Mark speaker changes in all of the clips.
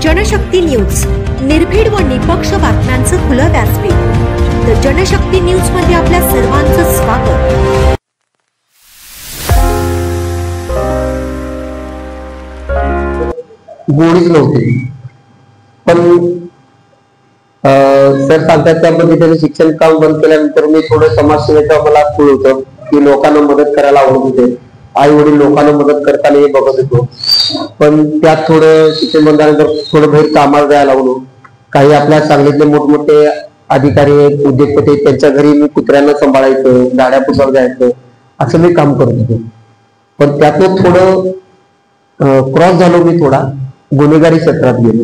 Speaker 1: Janshakti news, निर्भीड व निपक्ष बातम्यांचं खुलं व्यासपीठ। द जनशक्ती न्यूज मध्ये आपल्या सर्वांचं स्वागत।
Speaker 2: गोळीच नव्हती, पण सर सांगतात त्या पद्धतीने शिक्षण काम बंद केल्यानंतर मी थोडं समाजसेवेचं मला खूळ होतं की लोकांना मदत करायला आवडत होते। आई वडील लोकांना मदत करताना हे बघत होतो, पण त्यात थोडं शिक्षण बंद झाल्यानंतर थोडं बाहेर कामाला जायला लागलो। काही आपल्या सांगलीतले मोठमोठे अधिकारी उद्योगपती त्यांच्या घरी मी कुत्र्यांना सांभाळायचं, गाड्या पुसायला जायचं, असं मी काम करत होतो। पण त्यातून थोडं क्रॉस झालो, मी थोडा गुन्हेगारी क्षेत्रात गेलो।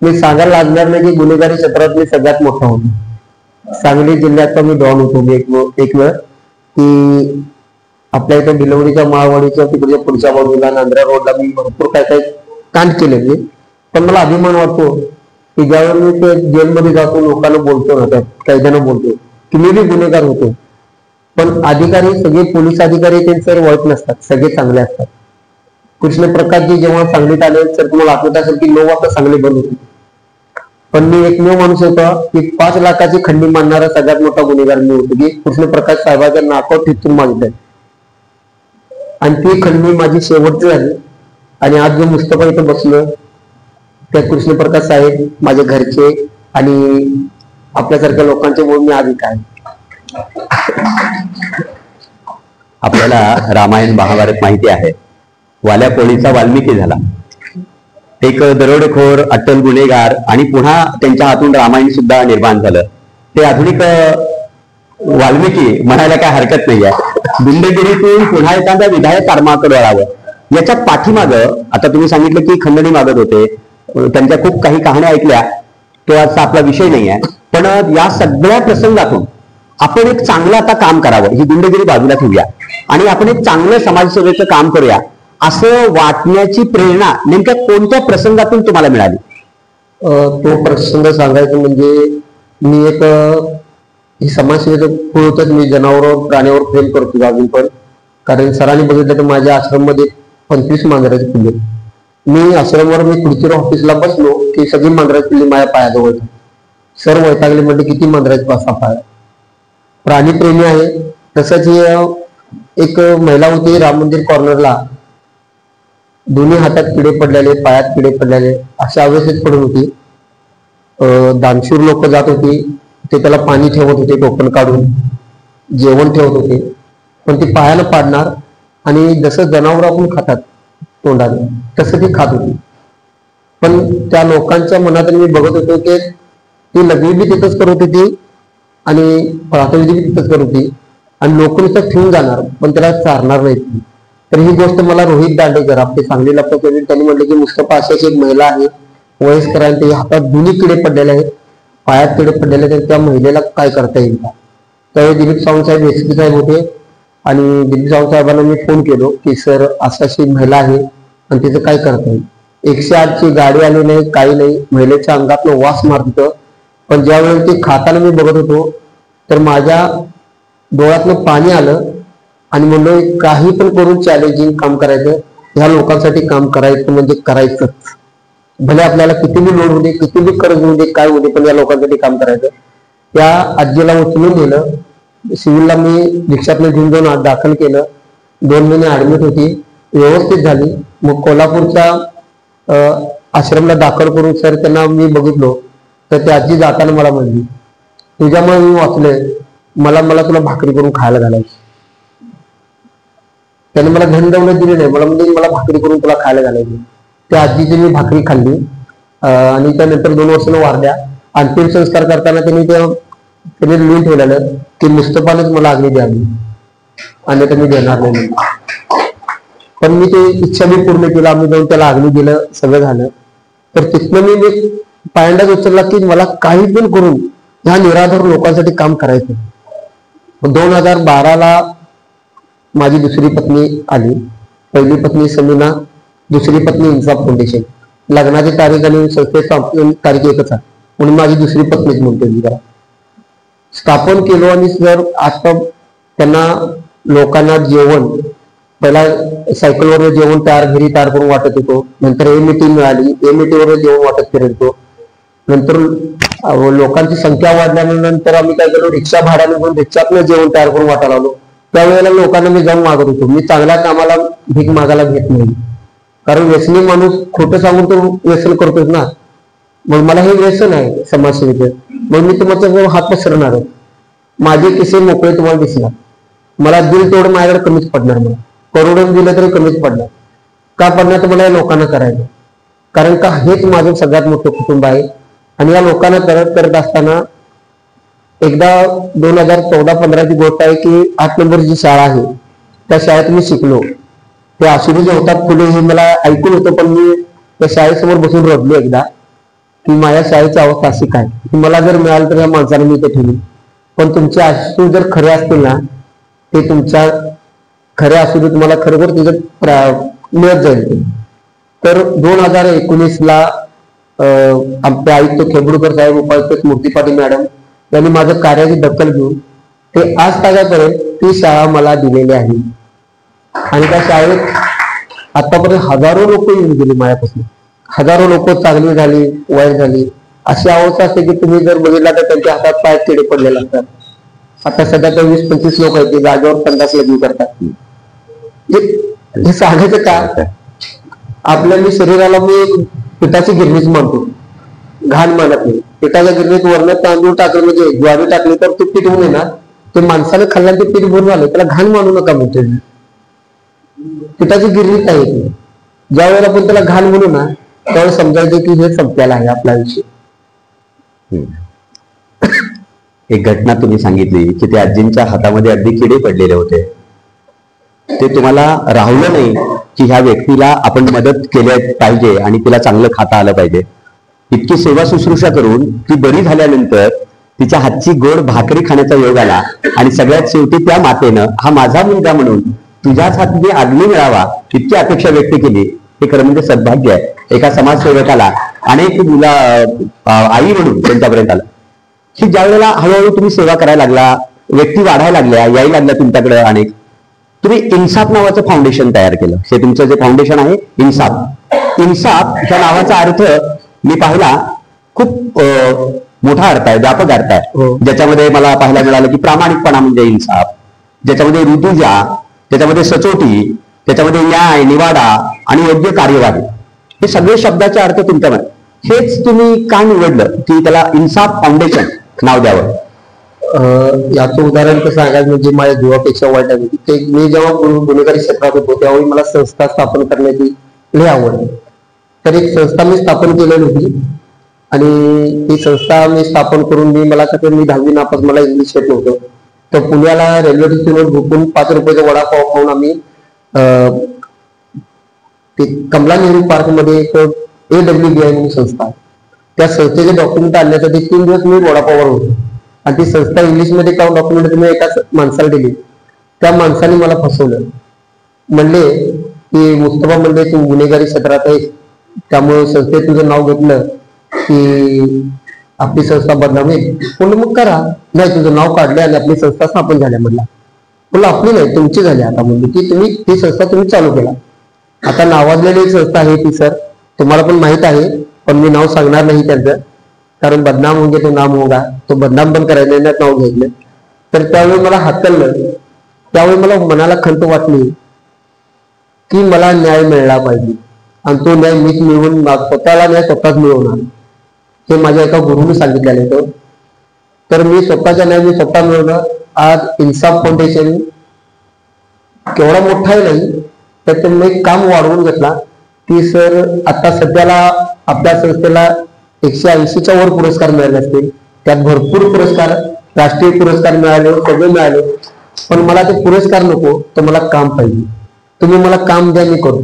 Speaker 2: मी सांगायला लागणार नाही की गुन्हेगारी क्षेत्रात मी सगळ्यात मोठा होतो। सांगली जिल्ह्याचा मी डॉन होतो। मी एक वेळ की आपल्या इथं बिलवडीच्या माळवाडीच्या तिकडच्या पुढच्या बाजूला नांद्रा रोडला मी भरपूर काय काय कांड केले, पण मला अभिमान वाटतो की ज्यावेळी मी ते जेलमध्ये जातो, लोकांना बोलतो ना, त्या कैद्यांना बोलतो की मी बी गुन्हेगार होतो। पण अधिकारी सगळे पोलीस अधिकारी त्यांचे वाईट नसतात, सगळे चांगले असतात। कृष्ण प्रकाशजी जेव्हा सांगलीत आले, तर तुम्हाला आठवत असेल की 9 वाजता सांगली बंद होती, पण मी एकमेव माणूस होता की 5 लाखाची खंडी मानणारा सगळ्यात मोठा गुन्हेगार मी होतो की कृष्ण प्रकाश साहेबांच्या नाकावर ठिचून मागितलंय, आणि ती खंडी माझी शेवटची झाली। आणि आज जो मुस्तफा इथं बसलो, त्या कृष्ण प्रकाश साहेब माझ्या घरचे आणि आपल्यासारख्या लोकांचे बोल मी आधी काय।
Speaker 3: आपल्याला रामायण महाभारत माहिती आहे। वाल्या पोळीचा वाल्मिकी झाला, एक दरोडेखोर, अट्टल गुन्हेगार, आणि पुन्हा त्यांच्या हातून रामायण सुद्धा निर्माण झालं। ते आधुनिक वाल्मिकी म्हणायला काय हरकत नाही आहे। गुंडगिरीतून पुन्हा एखाद्या विधायक कर्माकडे वळावं, याच्या पाठीमागं आता तुम्ही सांगितलं की खंडणी मागत होते, त्यांच्या खूप काही कहाण्या ऐकल्या, तो आजचा आपला विषय नाही आहे। पण या सगळ्या प्रसंगातून आपण एक चांगलं आता काम करावं, ही गुंडगिरी बाजूला ठेवूया आणि आपण एक चांगलं समाजसेवेचं काम करूया, असं वाटण्याची प्रेरणा नेमक्या कोणत्या प्रसंगातून तुम्हाला मिळाली?
Speaker 2: तो प्रसंग सांगायचं म्हणजे मी एक समाजसेवेचं खूळ होतच। मी जनावरांवर, प्राण्यावर प्रेम करतो अजून पण, कारण सरांनी बघितलं तर माझ्या आश्रममध्ये 25 मांजराची पिल्ले। मी आश्रमवर मी खुर्चीवर ऑफिसला बसलो की सगळी मांजराची पिल्ली माझ्या पायाजवळ। सर वैतागले, म्हणजे किती मांजराची पासा पाय। प्राणीप्रेमी आहे। तसंच एक महिला होती राम मंदिर कॉर्नरला, दोन्ही हातात किडे पडलेले, पायात किडे पडलेले, अशा अवस्थेत पडून होती। दानशूर लोक जात होती, ते त्याला पाणी ठेवत होते, टोपण काढून जेवण ठेवत होते, पण ती पायाला पाडणार आणि जसं जनावर आपण खातात तोंडाने तसं ती खात होती। पण त्या लोकांच्या मनात मी बघत होतो की ती लग्न बी तिथंच करत होती आणि प्रार्थना बी तिथंच करत होती, आणि लोक नुसतं ठेवून जाणार पण त्याला चारणार नाहीत। तर ही गोष्ट मला रोहित दांडेकर आपले सांगलीला त्यांनी म्हटलं की मुस्तफा अशी एक महिला आहे वयस्कर, आणि त्याच्या हातात दोन्ही किडे पडलेले आहेत, पायात किडे पडलेले आहेत, त्या महिलेला काय करता येईल का? त्यावेळी दिलीप सावंत साहेब एसपी साहेब होते, आणि दिलीप सावंत साहेबांना मी फोन केलो की सर अशी महिला आहे आणि तिचं काय करता येईल? 108 ची गाडी आली नाही, काही नाही, महिलेच्या अंगातलं वास मारत होतं। पण ज्यावेळी ती खाताना मी बघत होतो तर माझ्या डोळ्यातनं पाणी आलं आणि म्हणलो काही पण करून चॅलेंजिंग काम करायचं, ह्या लोकांसाठी काम करायचं म्हणजे करायचंच, भले आपल्याला किती बी लोड होते, किती बी कर्ज होते, काय होते, पण या लोकांसाठी काम करायचं। त्या आजीला उचलून नेलं, सिव्हिलला मी रिक्षातनं घेऊन जाऊन दाखल केलं, 2 महिने ऍडमिट होती, व्यवस्थित झाली। मग कोल्हापूरच्या आश्रमला दाखल करून सर त्यांना मी बघितलो तर त्या आजी जाताना मला म्हणली, तुझ्यामुळे मी वाचलोय, मला तुला भाकरी करून खायला घालायची। त्याने मला धन दौलत दिली नाही, मला म्हणजे मला भाकरी करून तुला खायला घालायची। त्या आजीची मी भाकरी खाल्ली आणि त्यानंतर 2 वर्षांना वारल्या। अंतिम संस्कार करताना त्यांनी लिहून ठेवलेलं की मुस्तफानेच मला अग्नी द्यावी, आणि तर मी देणार नाही। पण मी ते इच्छा मी पूर्ण केलं, आम्ही जाऊन त्याला अग्नी दिलं, सगळं झालं। तर तिथनं मी पायंडाच उचलला की मला काही पण करून ह्या निराधार लोकांसाठी काम करायचं। 2012ला माझी दुसरी पत्नी आली, पहिली पत्नी समीना, दुसरी पत्नी इन्साफ फाउंडेशन। लग्नाची तारीख आणि संस्थेची तारीख एकच आहे, म्हणून माझी दुसरी पत्नीच म्हणते मी जरा स्थापन केलो। आणि सर आता त्यांना लोकांना जेवण पहिला सायकलवर जेवण घरी तयार करून वाटत होतो. नंतर एमईटी मिळाली, एमईटीवर जेवण वाटत फिरतो. नंतर लोकांची संख्या वाढल्यानंतर आम्ही काय केलो, रिक्षा भाड्याने घेऊन रिक्षातनं जेवण तयार करून वाटायला लागलो. त्यावेळेला लोकांना मी जाऊन मागत होतो. मी चांगल्या कामाला भीक मागायला घेत नाही, कारण व्यसनी माणूस खोटं सांगून तो व्यसन करतोच ना. मग मला हे व्यसन आहे समाजसेवेचं, मग मी तुमच्या हात पसरणार आहे. माझे किस्से मोकळे तुम्हाला दिसणार. मला दिल तेवढं माझ्याकडे कमीच पडणार. मला करोडून दिलं तरी कमीच पडणार. का पडणार तर मला या लोकांना करायचं, कारण का हेच माझं सगळ्यात मोठं कुटुंब आहे. आणि या लोकांना करत असताना एकदा 2014-15 ची गोष्ट आहे की 8 नंबरची शाळा आहे, त्या शाळेत मी शिकलो. ते आसुरी जे होतात फुले हे मला ऐकून होतं, पण मी त्या शाळेसमोर बसून रडलो एकदा की माझ्या शाळेची अवस्था अशी काय, की मला जर मिळालं तर या माणसाने मी इथे ठेवली. पण तुमचे आसू जर खरे असतील ना, ते तुमच्या खरे आसू तुम्हाला खरोखर तिथं मिळत जाईल. तर 2019ला आमचे आयुक्त खेबडूकर साहेब, उपायुक्त मूर्ती पाटील मॅडम यांनी माझं कार्याची दखल घेऊन ते आज तागापर्यंत ती शाळा मला दिलेली आहे. आणि त्या शाळेत आतापर्यंत हजारो लोक येऊन गेली माझ्यापासून. हजारो लोक चांगली झाली, वाईट झाली. अशी अवस्था असते की तुम्ही जर बघितला तर त्यांच्या हातात पायात किडे पडलेले असतात. आता सध्या तर 20-25 लोक आहेत ते जागेवर 50 लग्न करतात. हे सांगायचं का, आपल्या मी शरीराला मी पिठाची गिरणीच मानतो, घाण मानत नाही. पिठाच्या गिरणीत वरण तांदूळ टाकले म्हणजे ज्वारी टाकली तर ते पीठ होऊन येणार. ते माणसाने खाल्ल्याने ते पीठ भरून आलं, त्याला घाण मानू नका म्हणतो. पिठाची गिरणीत आहे ती. ज्या वेळेला आपण त्याला घाण म्हणू ना, त्यावेळेस समजायचं की हे संपलेला आहे आपला विषय.
Speaker 3: एक घटना तुम्ही सांगितली की ते आजींच्या हातामध्ये अगदी किडे पडलेले होते. ते तुम्हाला राहुलं नाही की ह्या व्यक्तीला आपण मदत केली पाहिजे आणि तिला चांगलं खाता आलं पाहिजे. इतकी सेवा शुश्रूषा करून ती बरी झाल्यानंतर तिच्या हातची गोड भाकरी खाण्याचा योग आला आणि सगळ्यात शेवटी त्या मातेनं हा माझा मुलगा म्हणून तुझ्याच हातने आग्नी मिळावा इतकी अपेक्षा व्यक्त केली. हे खरं म्हणजे सद्भाग्य आहे. एका समाजसेवकाला अनेक मुला आई म्हणून त्यांच्यापर्यंत आलं की ज्या वेळेला हळूहळू तुम्ही सेवा करायला लागला, व्यक्ती वाढायला लागल्या, यायला लागल्या तुमच्याकडे अनेक, तुम्ही इन्साफ नावाचं फाउंडेशन तयार केलं. हे तुमचं जे फाउंडेशन आहे इन्साफ. इन्साफ ह्या नावाचा अर्थ मी पाहिला खूप मोठा अर्थ आहे, व्यापक अर्थ आहे. ज्याच्यामध्ये मला पाहायला मिळालं की प्रामाणिकपणा म्हणजे इन्साफ, ज्याच्यामध्ये ऋतुजा, त्याच्यामध्ये सचोटी, त्याच्यामध्ये न्याय, निवाडा आणि योग्य कार्यवाही, हे सगळे शब्दाचे अर्थ तुमच्यामध्ये. हेच तुम्ही का निवडलं की त्याला इन्साफ फाउंडेशन नाव द्यावं?
Speaker 2: याचं उदाहरण कसं सांगायचं म्हणजे माझ्या जीवापेक्षा वाईट आहे ते, मी जेव्हा गुन्हेगारी क्षेत्रात होतो त्यावेळी मला संस्था स्थापन करण्याची लय आवड. तर एक संस्था मी स्थापन केलेली होती आणि ती संस्था मी स्थापन करून मला कसं, मी 10वी नापास, मला इंग्लिश येत नव्हतं. तर पुण्याला रेल्वे स्टेशनवर झोपून 5 रुपयाचा वडापाव खाऊन आम्ही कमला नेहरू पार्क मध्ये एक AWBI म्हणून संस्था आहे, त्या संस्थेचे डॉक्युमेंट आणण्यासाठी 3 दिवस मी वडापाववर होतो. आणि ती संस्था इंग्लिशमध्ये काढून डॉक्युमेंट तुम्ही एकाच माणसाला दिली. त्या माणसाने मला फसवलं. म्हणले की मुस्तफा म्हणले तू गुन्हेगारी क्षेत्रात आहे, त्यामुळे संस्थेत तुझं नाव घेतलं की आपली संस्था बदनाम होईल. म्हणलं मग करा. नाही, तुझं नाव काढले आणि आपली संस्था स्थापन झाल्या. म्हणलं आपली नाही, तुमची झाली. आता म्हणली की तुम्ही ती संस्था तुम्ही चालू केला. आता नावाजलेली संस्था आहे ती, सर तुम्हाला पण माहित आहे, पण मी नाव सांगणार नाही त्यांचं, कारण बदनाम होंगे तो नाम होगा. तो बदनाम पण करायला नाव घेतलं. तर त्यावेळी मला हाकललं. त्यावेळी मला मनाला खंत वाटली की मला न्याय मिळाला पाहिजे आणि तो न्याय मीच मिळवून, स्वतःला न्याय स्वतःच मिळवणार, हे माझ्या एका गुरुने सांगितलेलं होतं. तर मी स्वतःचा न्याय मी स्वतः मिळवलं. आज इन्साफ फाउंडेशन केवढा मोठा आहे नाही, तर मी काम वाढवून घेतला की सर आता सध्याला आपल्या संस्थेला 180च्या वर पुरस्कार मिळाले असतील. त्यात भरपूर पुरस्कार, राष्ट्रीय पुरस्कार मिळाले, सगळे मिळाले. पण मला ते पुरस्कार नको, तर मला काम पाहिजे. तुम्ही मला काम द्या, मी करू.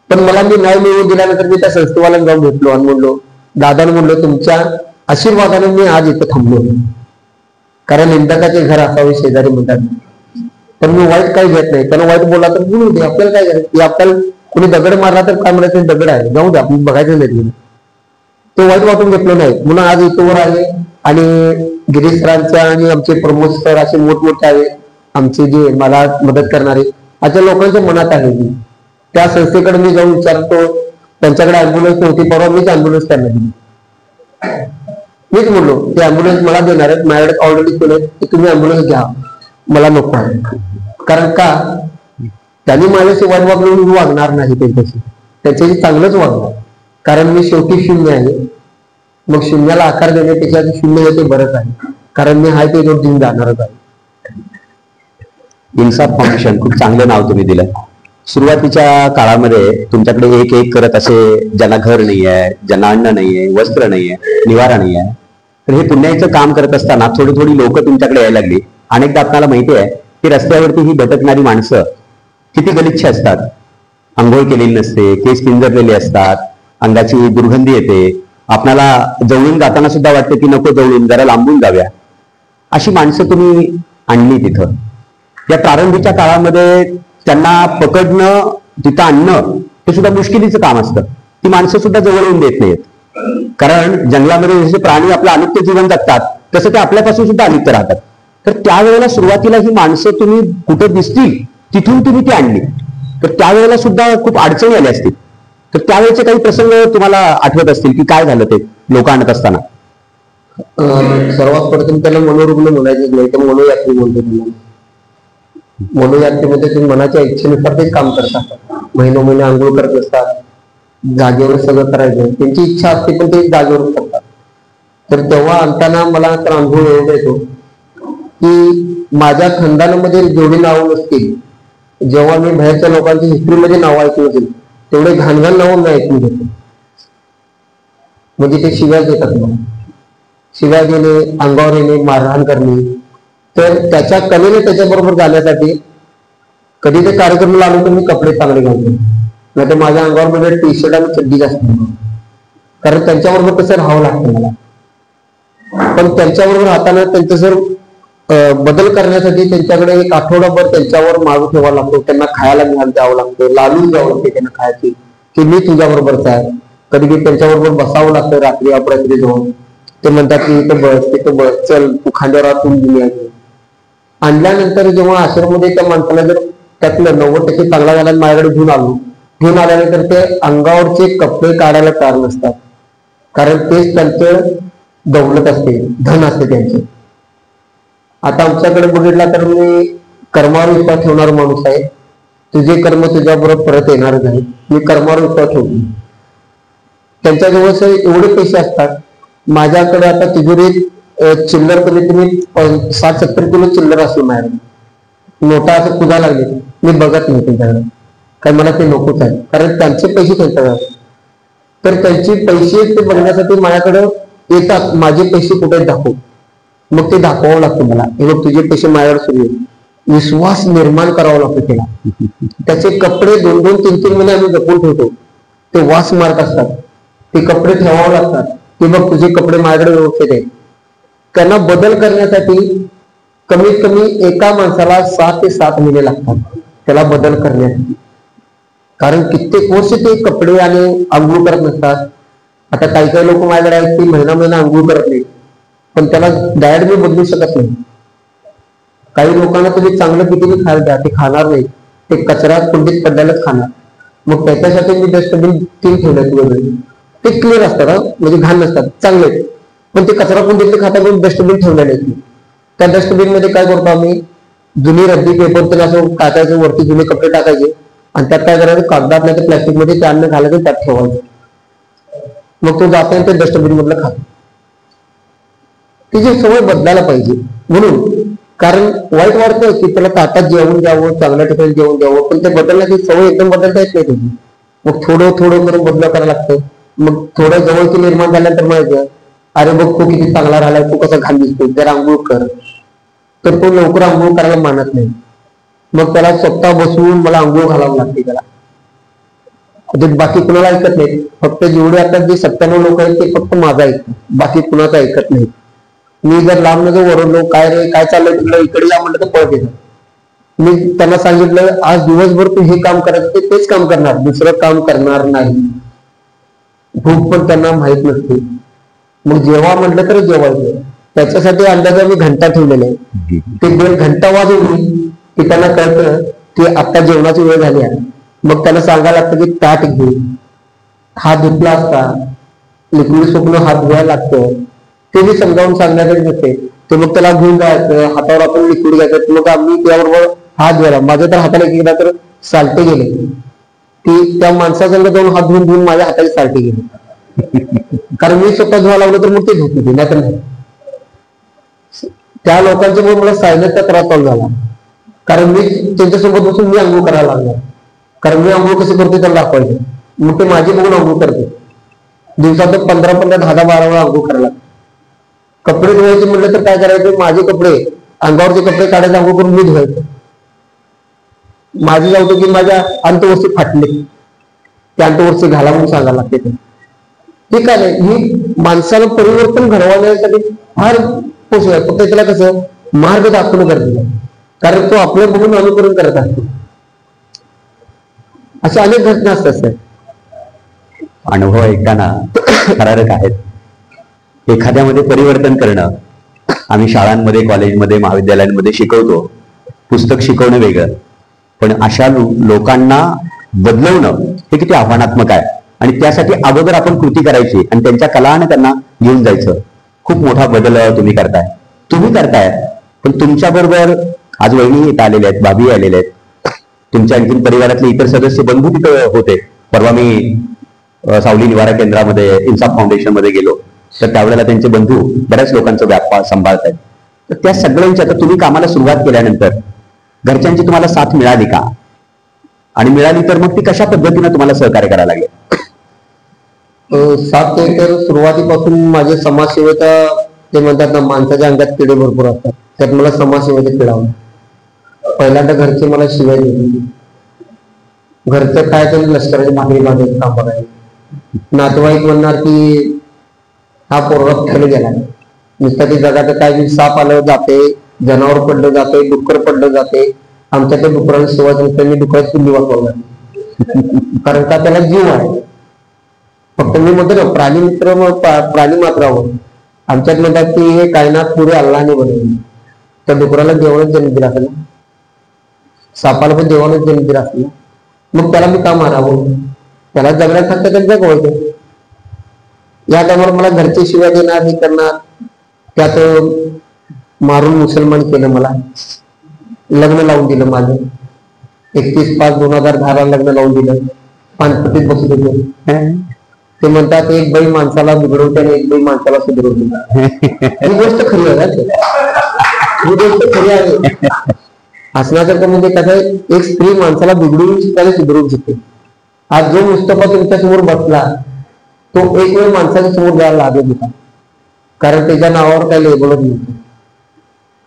Speaker 2: पण मला मी न्याय मिळवून दिल्यानंतर मी त्या संस्थेवाला जाऊन भेटलो आणि म्हणलो, दादाने म्हणलो तुमच्या आशीर्वादाने मी आज इथं थांबलो, कारण निंदकाचे घर असावे शेजारी म्हणतात. पण मी वाईट काही घेत नाही. त्यानं वाईट बोलला तर बोलू दे, आपल्याला काय करायचं. आपल्याला कोणी दगड मारला तर काय म्हणायचं, दगड आहे, जाऊ दे, आपण बघायचं नाही. ते वाईट वाटून घेतलं नाही म्हणून आज इथवर आहे. आणि गिरीश सरांच्या आणि आमचे प्रमोद सर असे मोठमोठे आहे आमचे जे मला मदत करणारे, आता लोकांच्या मनात आहे की त्या संस्थेकडे मी जाऊन विचारतो, त्यांच्याकडे अँब्युलन्स नव्हती, परवा मीच अँब्युलन्स त्यांना दिली. मीच बोललो ते अँब्युलन्स मला देणार आहेत, माझ्याकडे ऑलरेडी केलं की तुम्ही अँब्युलन्स घ्या, मला नको आहे. कारण का त्यांनी माझ्याशी वाईट वागणूक मी वागणार नाही त्यांच्याशी, त्याच्याशी चांगलंच वागणार. कारण मी शेवटी शून्य आहे. मग शून्याला आकार देण्यापेक्षा शून्य हे ते बरंच आहे, कारण मी हाय ते रोज देऊन जाणारच आहे.
Speaker 3: इन्साफ फाउंडेशन खूप चांगलं नाव तुम्ही दिलं. सुरुवातीच्या काळामध्ये तुमच्याकडे एक एक करत असे ज्यांना घर नाही आहे, ज्यांना अन्न नाहीये, वस्त्र नाहीये, निवारा नाही आहे, तर हे पुण्याचं काम करत असताना थोडी थोडी लोक तुमच्याकडे यायला लागली. अनेकदा आपल्याला माहिती आहे की रस्त्यावरती ही भटकणारी माणसं किती गलिच्छ असतात. आंघोळ केलेली नसते, केस पिंजरलेले असतात, अंगाची दुर्गंधी येते, आपल्याला जवळून जाताना सुद्धा वाटतं की नको जवळून, जरा लांबून जाऊया. अशी माणसं तुम्ही आणली तिथं. या प्रारंभीच्या काळामध्ये त्यांना पकडणं, तिथं आणणं हे सुद्धा मुश्किलीचं काम असतं. ती माणसं सुद्धा जवळ येऊन देत नाहीत. कारण जंगलामध्ये जसे प्राणी आपलं अलिप्त जीवन जगतात तसं ते आपल्यापासून सुद्धा अलिप्त राहतात. तर त्यावेळेला सुरुवातीला ही माणसं तुम्ही कुठं दिसतील तिथून तुम्ही ती आणली, तर त्यावेळेला सुद्धा खूप अडचणी आल्या असतील. तर त्यावेळेचे काही प्रसंग तुम्हाला आठवत असतील की काय झालं ते लोक आणत असताना?
Speaker 2: सर्वात प्रथम त्याला मनोरुग्ण म्हणायचं नाही, तर मनोयात्री म्हणतो. तुम्हाला मनोयात्रेमध्ये तुम्ही मनाच्या इच्छेनुसार ते काम करतात. महिने आंघोळ करत असतात, जागेवर सगळं करायचं, त्यांची इच्छा असते पण ते जागेवर करतात. तर तेव्हा आणताना मला तर अनुभव एवढा येतो की माझ्या खानदानामध्ये जेवढी नावं नसतील, जेव्हा मी बाहेरच्या लोकांच्या हिस्ट्रीमध्ये नावं ऐकून असेल तेवढे घाणघाण नावं मी ऐकून घेतो. म्हणजे ते शिव्या देतात मला, शिव्या देणे, अंगावर येणे, मारहाण करणे. तर त्याच्या कलेने त्याच्याबरोबर जाण्यासाठी कधी ते कार्यक्रमाला आलो तर मी कपडे चांगले घालतो, नाही तर माझ्या अंगावर मध्ये टी शर्ट आणि चड्डी जास्त, कारण त्यांच्याबरोबर कसं राहावं लागतं मला. पण त्यांच्याबरोबर राहताना त्यांचं जर बदल करण्यासाठी त्यांच्याकडे एक आठवडाभर त्यांच्यावर मागू ठेवावा लागतो, त्यांना खायला द्यावं लागतं, लालून द्यावं लागते त्यांना खायची की मी तुझ्याबरोबरच आहे. कधी कधी त्यांच्याबरोबर बसावं लागतं रात्री अपरात्री जाऊन. ते म्हणतात की इथं बस, तिथं बस, चल तू खांद्यावर आतून दिली आहे. आणल्यानंतर जेव्हा आश्रममध्ये त्या माणसाला जर त्यातलं 90% चांगला झाला माझ्याकडे घेऊन आल्यानंतर ते अंगावरचे कपडे काढायला तयार नसतात, कारण तेच त्यांचं दौलत असते, धन असते त्यांचे. आता आमच्याकडे बघितला तर मी कर्मावर विश्वास ठेवणारा माणूस आहे. तुझे कर्म तुझ्याबरोबर परत येणारच आहे. मी कर्मावर विश्वास ठेवतो. त्यांच्याजवळ एवढे पैसे असतात. माझ्याकडे आता तिजोरीत चिल्लर कमीत कमी 60-70 किलो चिल्लर असतो माझ्याकडे. नोटा असं पुजा लागले मी बघत नाही त्यांच्याकडे, कारण मला ते नकोच आहे, कारण त्यांचे पैसे त्यांच्याकडे. तर त्यांचे पैसे ते बघण्यासाठी माझ्याकडे येतात. माझे पैसे कुठे दाखवू, मग ते दाखवावं लागतं मला. हे बघ तुझे पैसे माझ्याकडे सुरू आहेत. विश्वास निर्माण करावा लागतो त्याला. त्याचे कपडे 2-3 महिने आम्ही जपून ठेवतो. ते वास मारत असतात, ते कपडे ठेवावं लागतात. ते बघ तुझे कपडे माझ्याकडे व्यवस्थित आहेत. त्यांना बदल करण्यासाठी कमीत कमी एका माणसाला 6 ते 7 महिने लागतात त्याला बदल करण्यासाठी, कारण कित्येक वर्ष ते कपडे आणि अंघोळ करत नसतात. आता काही लोक माझ्याकडे आहेत की महिना अंघोळ करत नाही, पण त्याला डायट मी बदलू शकत नाही. काही लोकांना तुम्ही चांगलं किती खायला द्या, ते खाणार नाही, ते कचरा कुंडीत पडल्यालाच खाणार. मग त्याच्यासाठी मी डस्टबिन 3 ठेवले वेगळे. ते क्लिअर असतात, म्हणजे घाण नसतात, चांगले. पण ते कचरा कुंडीतले खाता म्हणून डस्टबिन ठेवलेले आहेत. त्या डस्टबिन मध्ये काय करतो आम्ही, जुनी रद्दी पेपर तर असं टाकायचं, वरती जुने कपडे टाकायचे आणि त्यात काय करायचं, कागदात नाही तर प्लॅस्टिक मध्ये ते अन्न घालायचं, त्यात ठेवायचं. मग तो जाता ते डस्टबिन मधलं खातो. तिची सवय बदलायला पाहिजे म्हणून, कारण वाईट वाटतं की त्याला ताटात जेवण द्यावं, चांगल्या ठिकाणी जेवण द्यावं, पण ते बदलण्याची सवय एकदम बदलता येत नाही त्याची. मग थोडं करून बदल करायला लागतं. मग थोडं जवळची निर्माण झाल्यानंतर माहिती, अरे बघ तू किती चांगला राहिलाय, तू कसा घाण दिसतो, जरा आंघोळ कर. तर तो लवकर आंघोळ करायला मानत नाही. मग त्याला स्वतः बसवून मला आंघोळ घालावं लागते त्याला. बाकी कुणाला ऐकत नाही. फक्त जेवढे आता जे 97 लोक आहेत ते फक्त माझा ऐकतात, बाकी कुणाचं ऐकत नाही. मी जर लांब नजर ओरडलो, काय रे काय चाललंय तुला, इकडे या म्हटलं तर पळत येतात. मी त्यांना सांगितलं आज दिवसभर तू हे काम करायचं, तेच काम करणार, दुसरं काम करणार नाही. भूक पण त्यांना माहित नसते. मग जेव्हा म्हटलं तर जेवायचं. त्याच्यासाठी अंदाजे मी घंटा ठेवलेला आहे. ते 1.5 घंटा वाजवली की त्यांना कळतं की आता जेवणाची वेळ झाली आहे, मग त्याला सांगायला लागतं की ताट घे, हात धुतला असता, लिक्विड स्वप्न हात धुवायला लागतं, ते मी समजावून सांगण्याकडे नसते. ते मग त्याला घेऊन जायचं, हातावर आपण लिक्विड घ्यायचं, मग आम्ही त्याबरोबर हात धुवायला. माझ्या तर हाताला एकदा तर सालटे गेले की त्या माणसाजवळ जाऊन हात धुवून माझ्या हाताला सालटे गेले, कारण मी स्वतः धुवायला लागलो तर मग ते धुतले, नाही तर नाही. त्या लोकांच्यामुळे मला सायलेंसचा त्रास चालू झाला, कारण मी त्यांच्यासोबत बसून मी अंघोळ करायला लागलो, कारण मी अंघोळ कशी करते त्याला दाखवायचं. मग ते माझी बघून अंघोळ करते. दिवसात 15-15, 10-12 वेळा अंघोळ करायला लागते. कपडे धुवायचे म्हटलं तर काय करायचं, माझे कपडे, अंगावरचे कपडे काढायचे, अंघोळ करून मी धुवायचं. माझी जाऊ की माझ्या अंतवस्ती फाटले, त्या अंतवस्ती घाला म्हणून सांगायला लागते. ते काय नाही, ही माणसाला परिवर्तन घडवण्यासाठी फार पोषक आहे. फक्त त्याला कसं मार्ग दाखवणं गरजेचं आहे, कारण तो आपल्या बघून अनुकरण करत असतो. अशा अनेक घटना असतात.
Speaker 3: अनुभव ऐकताना थरारक आहेत. एखाद्यामध्ये परिवर्तन करणं आम्ही शाळांमध्ये, कॉलेजमध्ये, महाविद्यालयांमध्ये शिकवतो. पुस्तक शिकवणं वेगळं, पण अशा लोकांना बदलवणं हे किती आव्हानात्मक आहे. आणि त्यासाठी अगोदर आपण कृती करायची आणि त्यांच्या कलाने त्यांना घेऊन जायचं. खूप मोठा बदल तुम्ही करताय. पण तुमच्या बरोबर आज वहिनी इथं आलेल्या आहेत, भाभी आलेल्या आहेत, तुमच्या आणखी परिवारातले इतर सदस्य, बंधू तिथं होते. परवा मी सावली निवारा केंद्रामध्ये इन्साफ फाउंडेशन मध्ये गेलो, तर त्यावेळेला त्यांचे बंधू बऱ्याच लोकांचा व्यापार सांभाळतायत. तर त्या सगळ्यांच्या, आता तुम्ही कामाला सुरुवात केल्यानंतर घरच्यांची तुम्हाला साथ मिळाली का? आणि मिळाली तर मग ती कशा पद्धतीने तुम्हाला सहकार्य करायला लागेल?
Speaker 2: साथ तर सुरुवातीपासून माझे समाजसेवेचा, ते म्हणतात ना, माणसाच्या अंगात किडे भरपूर असतात, त्यात मला समाजसेवेचे किडावं. पहिल्यांदा घरचे मला शिवाय दिली. घरचं काय तर लष्कराची भाकरी बांधायचं काम बघायचं. नातेवाईक म्हणणार की हा पोरगा फिरला गेला, नुसतं ते जगाचं काय, साप आलं जाते, जनावर पडलं जाते, डुक्कर पडलं जाते. आमच्या त्या डुकराला शिवायचं नसतं, मी डुकराची कुंडी वापरला, कारण का त्याला जीव आहे. फक्त मी म्हणतो ना, प्राणी मित्र, प्राणी मात्र आहोत. आमच्यात म्हणतात की हे कायनात पुढे अल्लाने बनवले. तर डुकराला देवानच जन्म दिला असेल, सापाला पण देवानच जन्म दिला असेल, मग त्याला मी का मारावं? त्याला जगण्यासाठी त्यांनी जगवायचं. या टायमाला मला घरचे शिवाय देणार, हे करणार, त्यात मारून मुसलमान केलं. मला लग्न लावून दिलं माझं. 31/5/2010 लग्न लावून दिलं. पानपट्टीत बसत होते. ते म्हणतात एक बाई माणसाला बिघडवते आणि एक बाई माणसाला सुधरवते. ही गोष्ट खरी आहे, ही गोष्ट खरी आहे. हसण्यासारखं म्हणजे कसं, एक स्त्री माणसाला बिघडवून शिकताना सुधरवू शकते. आज जो मुस्तफा तुमच्या समोर बसला, तो एक वेळ माणसाच्या समोर जायला लागत होता, कारण त्याच्या नावावर काही लेबलच नव्हतं.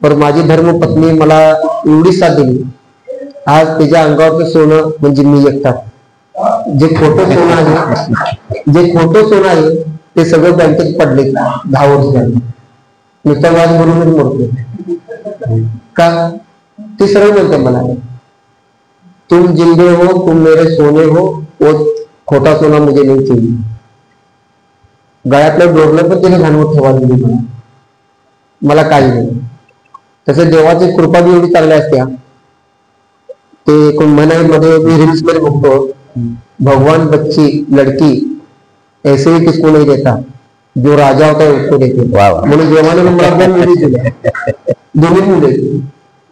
Speaker 2: पण माझी धर्मपत्नी मला एवढी साथ दिली. आज त्याच्या अंगावरचं सोनं म्हणजे मी एकटा. जे खोटं सोनं आहे, ते सगळं बँकेत पडले 10 वर्ष झाले. नुसता व्याज भरूनच मरतो का? ते सरळ म्हणते मला, तुम जिंदे हो, तुम मेरे सोने हो, वो खोटा सोना मुझे नहीं चाहिए. गळ्यातलं डोरलं पण त्याने घाणवत ठेवा दिली मला काही नाही. तसं देवाची कृपा बी एवढी चांगली असते. ते मनामध्ये मी रील्स मध्ये बघतो, भगवान बच्ची लडकी ऐसे ही किसको नहीं देता, जो राजा होता है उसको देते. म्हणून देवाने मला 2 मुली दिल्या, 2 मुले.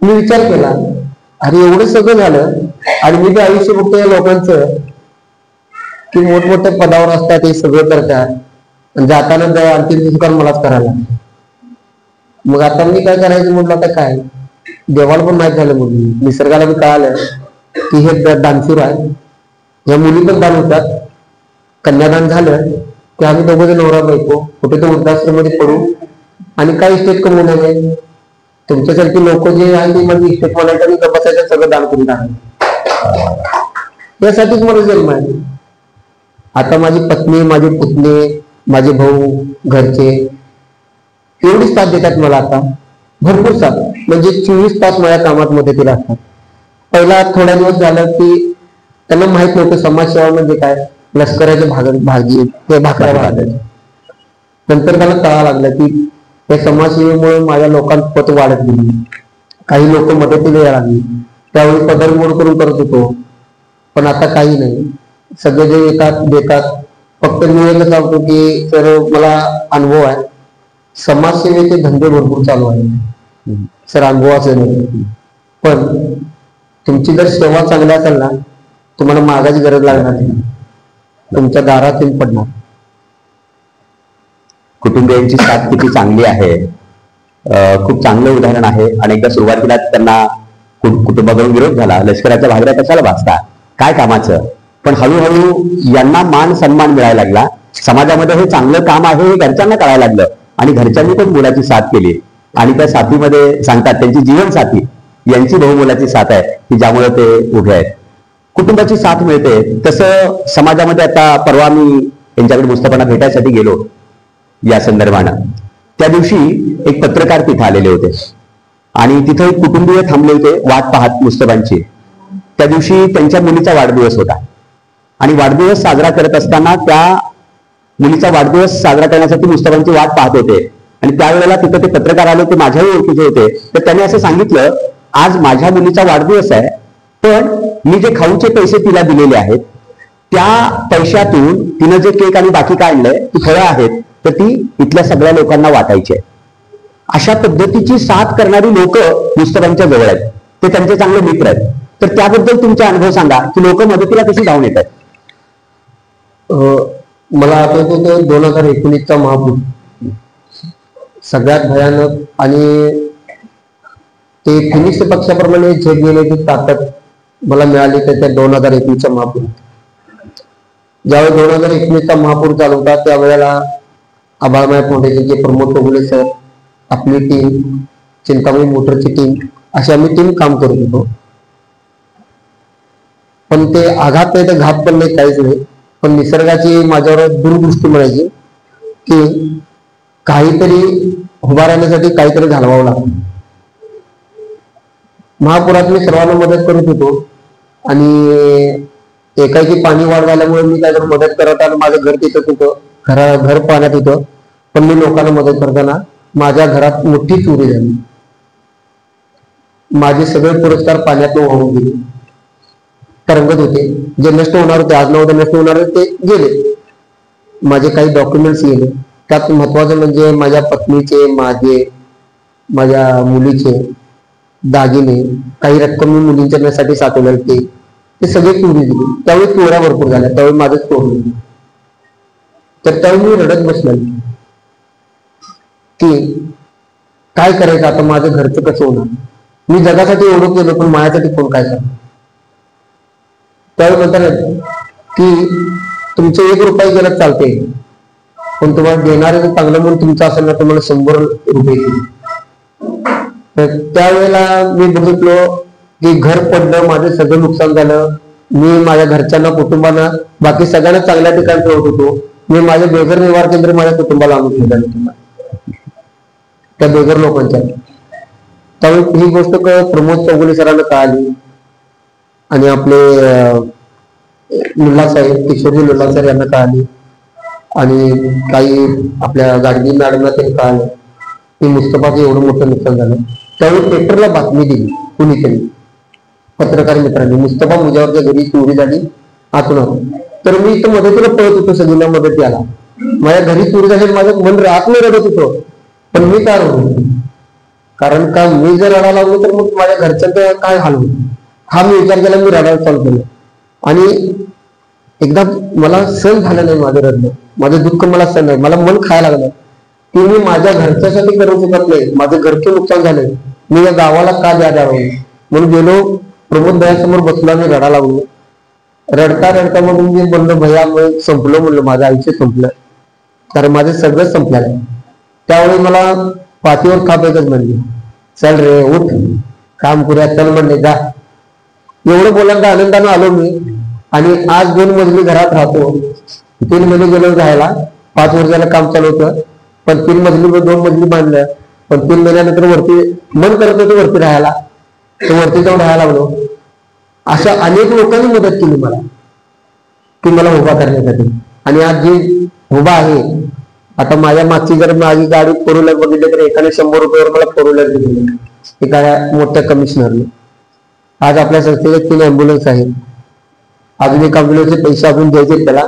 Speaker 2: मी विचार केला, अरे एवढं सगळं झालं आणि मी ते आयुष्य बघतो या लोकांचं की मोठमोठ्या पदावर असतात, हे सगळं करतात, जाताना अंतिम संस्कार मलाच करायला. मग आता मी काय करायचं म्हटलं, आता काय, देवाला पण माहीत झालं, म्हणून निसर्गाला बी कळालं की हे दानशूर आहे. या मुली पण दान होतात. कन्यादान झालं की आम्ही दोघं नवरा बायको कुठे तर वृद्धाश्रममध्ये पडू आणि काय इस्टेट कमवू नये. तुमच्यासारखी लोक जे आहे ते म्हणजे इस्टेट म्हणायचं आणि बसायचं सगळं दान करून टाकायचं. यासाठीच मला जन्म आहे. आता माझी पत्नी, माझे पुतणे, माझे भाऊ, घरचे एवढी साथ देतात मला. आता भरपूर साथ, म्हणजे 24 तास माझ्या कामात मदतीला असतात. पहिला थोड्या दिवस झालं की त्यांना माहित नव्हतं समाजसेवा म्हणजे काय, लष्कराचे भागी ते भाकऱ्या भागायचे. नंतर त्याला कळायला लागलं की त्या समाजसेवेमुळे माझ्या लोकांत पत वाढत गेली, काही लोक मदतीला यायला लागली. त्यावेळी पदर मोड करून करत होतो, पण आता काही नाही. सगळे जे येतात देतात. फक्त मी एकच सांगतो की सर मला अनुभव आहे, समाजसेवेचे धंदे भरपूर चालू आहे सर, अनुभवाचे नाही. पण तुमची जर सेवा चांगली असेल ना, तुम्हाला मागायची गरज लागणार नाही, तुमच्या दारात येऊन पडणार.
Speaker 3: कुटुंबियांची साथ किती चांगली आहे, खूप चांगलं उदाहरण आहे. अनेकदा सुरुवातीला त्यांना कुटुंबाकडून विरोध झाला, लष्कराच्या भागऱ्या कशाला भासता, काय कामाचं. पण हळूहळू यांना मान सन्मान मिळायला लागला. समाजामध्ये हे चांगलं काम आहे हे घरच्यांना कळायला लागलं आणि घरच्यांनी पण मुलाची साथ केली. आणि त्या साथीमध्ये सांगतात त्यांची जीवनसाथी यांची बहुमोलाची साथ आहे की ज्यामुळे ते उभे आहेत. कुटुंबाची साथ मिळते. तसं समाजामध्ये आता परवा मी यांच्याकडे मुस्तफांना भेटायसाठी गेलो या संदर्भानं. त्या दिवशी एक पत्रकार तिथे आलेले होते आणि तिथे एक कुटुंबीय थांबले होते वाट पाहत मुस्तफांची. त्या दिवशी त्यांच्या मुलीचा वाढदिवस होता आणि वाढदिवस साजरा करत असताना त्या मुलीचा वाढदिवस साजरा करण्यासाठी मुस्तफांची वाट पाहत होते. आणि त्यावेळेला तिथं ते पत्रकार आले, ते माझ्याही ओळखीचे होते. तर त्यांनी असं सांगितलं, आज माझ्या मुलीचा वाढदिवस आहे, पण मी जे खाऊचे पैसे तिला दिलेले आहेत त्या पैशातून तिनं जे केक आणि बाकी काय आणलंय, ती फळं आहेत, तर ती इथल्या सगळ्या लोकांना वाटायची आहे. अशा पद्धतीची साथ करणारी लोक मुस्तफांच्या जवळ आहेत, ते त्यांचे चांगले मित्र आहेत. तर त्याबद्दल तुमचा अनुभव सांगा की लोक मदतीला कशी धावून येतात.
Speaker 2: मला आठवतो तो 2019चा महापूर सगळ्यात भयानक, आणि ते फिनिक्स पक्षाप्रमाणे झेप घेण्याची ताकद मला मिळाली तर त्या 2021चा महापूर. ज्यावेळी 2019चा महापूर चालू होता त्यावेळेला आबाळमाय फाउंडेशनचे प्रमोद कोगुले सर, आपली टीम, चिंतामणी मोटरची टीम, अशी आम्ही टीम काम करत होतो. पण ते आघात नाही तर घात पण नाही, काहीच नाही. पण निसर्गाची माझ्यावर दूरदृष्टी म्हणायची की काहीतरी उभा राहण्यासाठी काहीतरी घालवावं लागतं. महापुरात मी सर्वांना मदत करत होतो आणि एकाची पाणी वाढ झाल्यामुळे मी त्याच्यावर मदत करत आणि माझं घर तिथंच होतं, घर पाण्यात होतं. पण मी लोकांना मदत करताना माझ्या घरात मोठी चोरी झाली. माझे सगळे पुरस्कार पाण्यात वाहून गेले, तरंगत होते. जे नष्ट होणार होते, आज ना उद्या नष्ट होणार होते, ते गेले. माझे काही डॉक्युमेंट्स गेले. त्यात महत्वाचं म्हणजे माझ्या पत्नीचे, माझ्या मुलीचे दागिने, काही रक्कम मी मुलींच्यासाठी साठवलेले ते सगळे चोरी गेले. त्यावेळी चोऱ्या भरपूर झाल्या, त्यावेळी माझं चोरलं. तर त्यावेळी मी रडत बसलो की काय करायचं आता, माझं घरचं कसं होणार. मी जगासाठी एवढं केलं पण माझ्यासाठी कोण काय करणार. त्यावेळी म्हणतात की तुमचे 1 रुपये गेलं चालते, पण तुम्हाला देणारे चांगलं म्हणून तुमचं असेल ना, तुम्हाला 100 रुपये येतील. तर त्यावेळेला मी बघितलो की घर पडलं, माझं सगळं नुकसान झालं. मी माझ्या घरच्यांना, कुटुंबांना, बाकी सगळ्यांना चांगल्या ठिकाणी ठेवत होतो. मी माझे बेघर निवार केंद्र माझ्या कुटुंबाला आणून ठेवलं, त्या बेघर लोकांच्या. त्यावेळी ही गोष्ट प्रमोद चौगुले सरांना कळाली आणि आपले लुल्ला साहेब, किशोरजी लुल्ला सर यांना कळाली आणि काही आपल्या गाडगी मॅडमला तरी कळालं की मुस्तफाचं एवढं मोठं नुकसान झालं. त्यावेळी पेपरला बातमी दिली कुणीतरी, पत्रकार मित्रांनी, मुस्तफा मुजावरच्या घरी चोरी झाली आतून. तर मी इथं मदतीला पळत होतो, सगळ्यांना मदती आला. माझ्या घरी चोरी झाली, माझं मन आतमध्ये रडत होतो. पण मी काय रडतो, कारण का मी जर रडायला लागलो तर मग माझ्या घरच्यांचं काय हाल होईल, हा मी विचार केला. मी रडायला चालू केलं आणि एकदा मला सहन झालं नाही माझं रडणं, माझं दुःख मला सहन नाही. मला मन खायला लागलं की मी माझ्या घरच्यासाठी करू शकत नाही, माझं घरचं नुकसान झालंय, मी या गावाला का द्यावं. म्हणून गेलो प्रमोद भैयासमोर बसलो आणि रडायला लागलो. रडता रडता म्हणून मी म्हणलं, भैया मग संपलं, म्हणलं माझं आयुष्य संपलं, कारण माझं सगळं संपलेलं आहे. त्यावेळी मला पाठीवर खाप एकच म्हणली, चल रे उठ, काम करूया, चल म्हणले जा. एवढं बोलायला आनंदानं आलो मी. आणि आज 2 मजली घरात राहतो. 3 महिने गेलो राहायला, 5 वर्षाला काम चालू होतं, पण 3 मजली 2 मजली बांधलं. पण 3 महिन्यानंतर वरती मन करत होतं वरती राहायला, तर वरती जाऊन राहायला लागलो. अशा अनेक लोकांनी मदत केली मला की मला उभा करण्यासाठी. आणि आज जी उभा आहे, आता माझ्या मागची जर माझी गाडी 4 व्हीलर बघितली तर एकाने 100 रुपयावर मला 4 व्हीलर दिली, एका मोठ्या कमिशनरने. आज आपल्या संस्थेचे 3 ॲम्ब्युलन्स आहेत. अजून एक ॲम्ब्युलन्सचे पैसे अजून द्यायचे त्याला,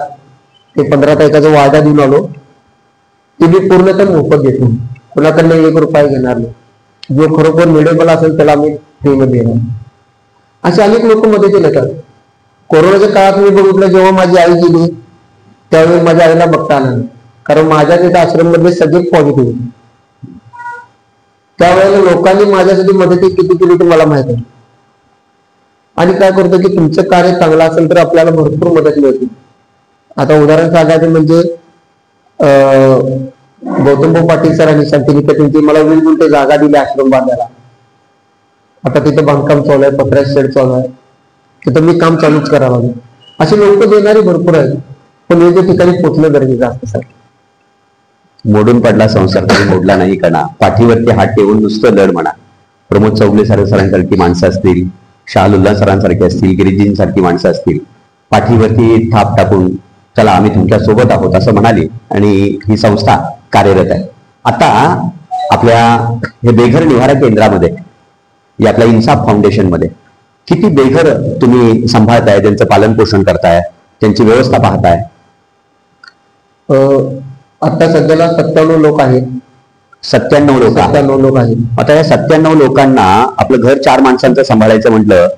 Speaker 2: ते 15 तारखेचा वायदा देऊन आलो. ते मी पूर्णतः मोफत देतो, कोणाकडनं 1 रुपया घेणार नाही. जो खरोखर मिळेबल असेल त्याला आम्ही फ्रीमध्ये देणार. असे अनेक लोक मदतीला येतात. कोरोनाच्या काळात मी बघितलं, जेव्हा माझी आई गेली त्यावेळी माझ्या आईला बघता आलं नाही, कारण माझ्या तिथे आश्रममधले सगळे पॉझिटिव्ह होते. त्यावेळेला लोकांनी माझ्यासाठी मदती किती केली ते मला माहित आहे. आणि काय करतो की तुमचं कार्य चांगलं असेल तर आपल्याला भरपूर मदत मिळते. आता उदाहरण सांगायचं म्हणजे गौतमभाऊ पाटील सरांनी शांतिनिकेतनची मला 20 गुंठे जागा दिली आश्रम बांधायला. आता तिथं बांधकाम चालू आहे, पत्र्याचं शेड चालू आहे, तिथं मी काम चालूच करावं लागेल. असे लोक देणारे भरपूर आहेत, पण योग्य ठिकाणी पोचणं गरजेचं असतं सर.
Speaker 3: मोडून पडला संसार तरी मोडला नाही कणा, पाठीवरती हात ठेवून नुसतं लढ म्हणा. प्रमोद चौगले सरांसारखी माणसं असतील, शाहलुल्ला सरांसारखी असतील, गिरीजींसारखी माणसं असतील, पाठीवरती थाप टाकून चला आम्ही तुमच्या सोबत आहोत असं म्हणाले आणि ही संस्था कार्यरत आहे. आता आपल्या हे बेघर निवारा केंद्रामध्ये, या आपल्या इन्साफ फाउंडेशन मध्ये किती बेघर तुम्ही सांभाळताय, त्यांचं पालन पोषण करताय, त्यांची व्यवस्था पाहताय?
Speaker 2: आता सध्याला 97 लोक आहेत.
Speaker 3: 97 लोक
Speaker 2: 97 लोक आहेत.
Speaker 3: आता या 97 लोकांना आपलं घर 4 माणसांचं सांभाळायचं म्हटलं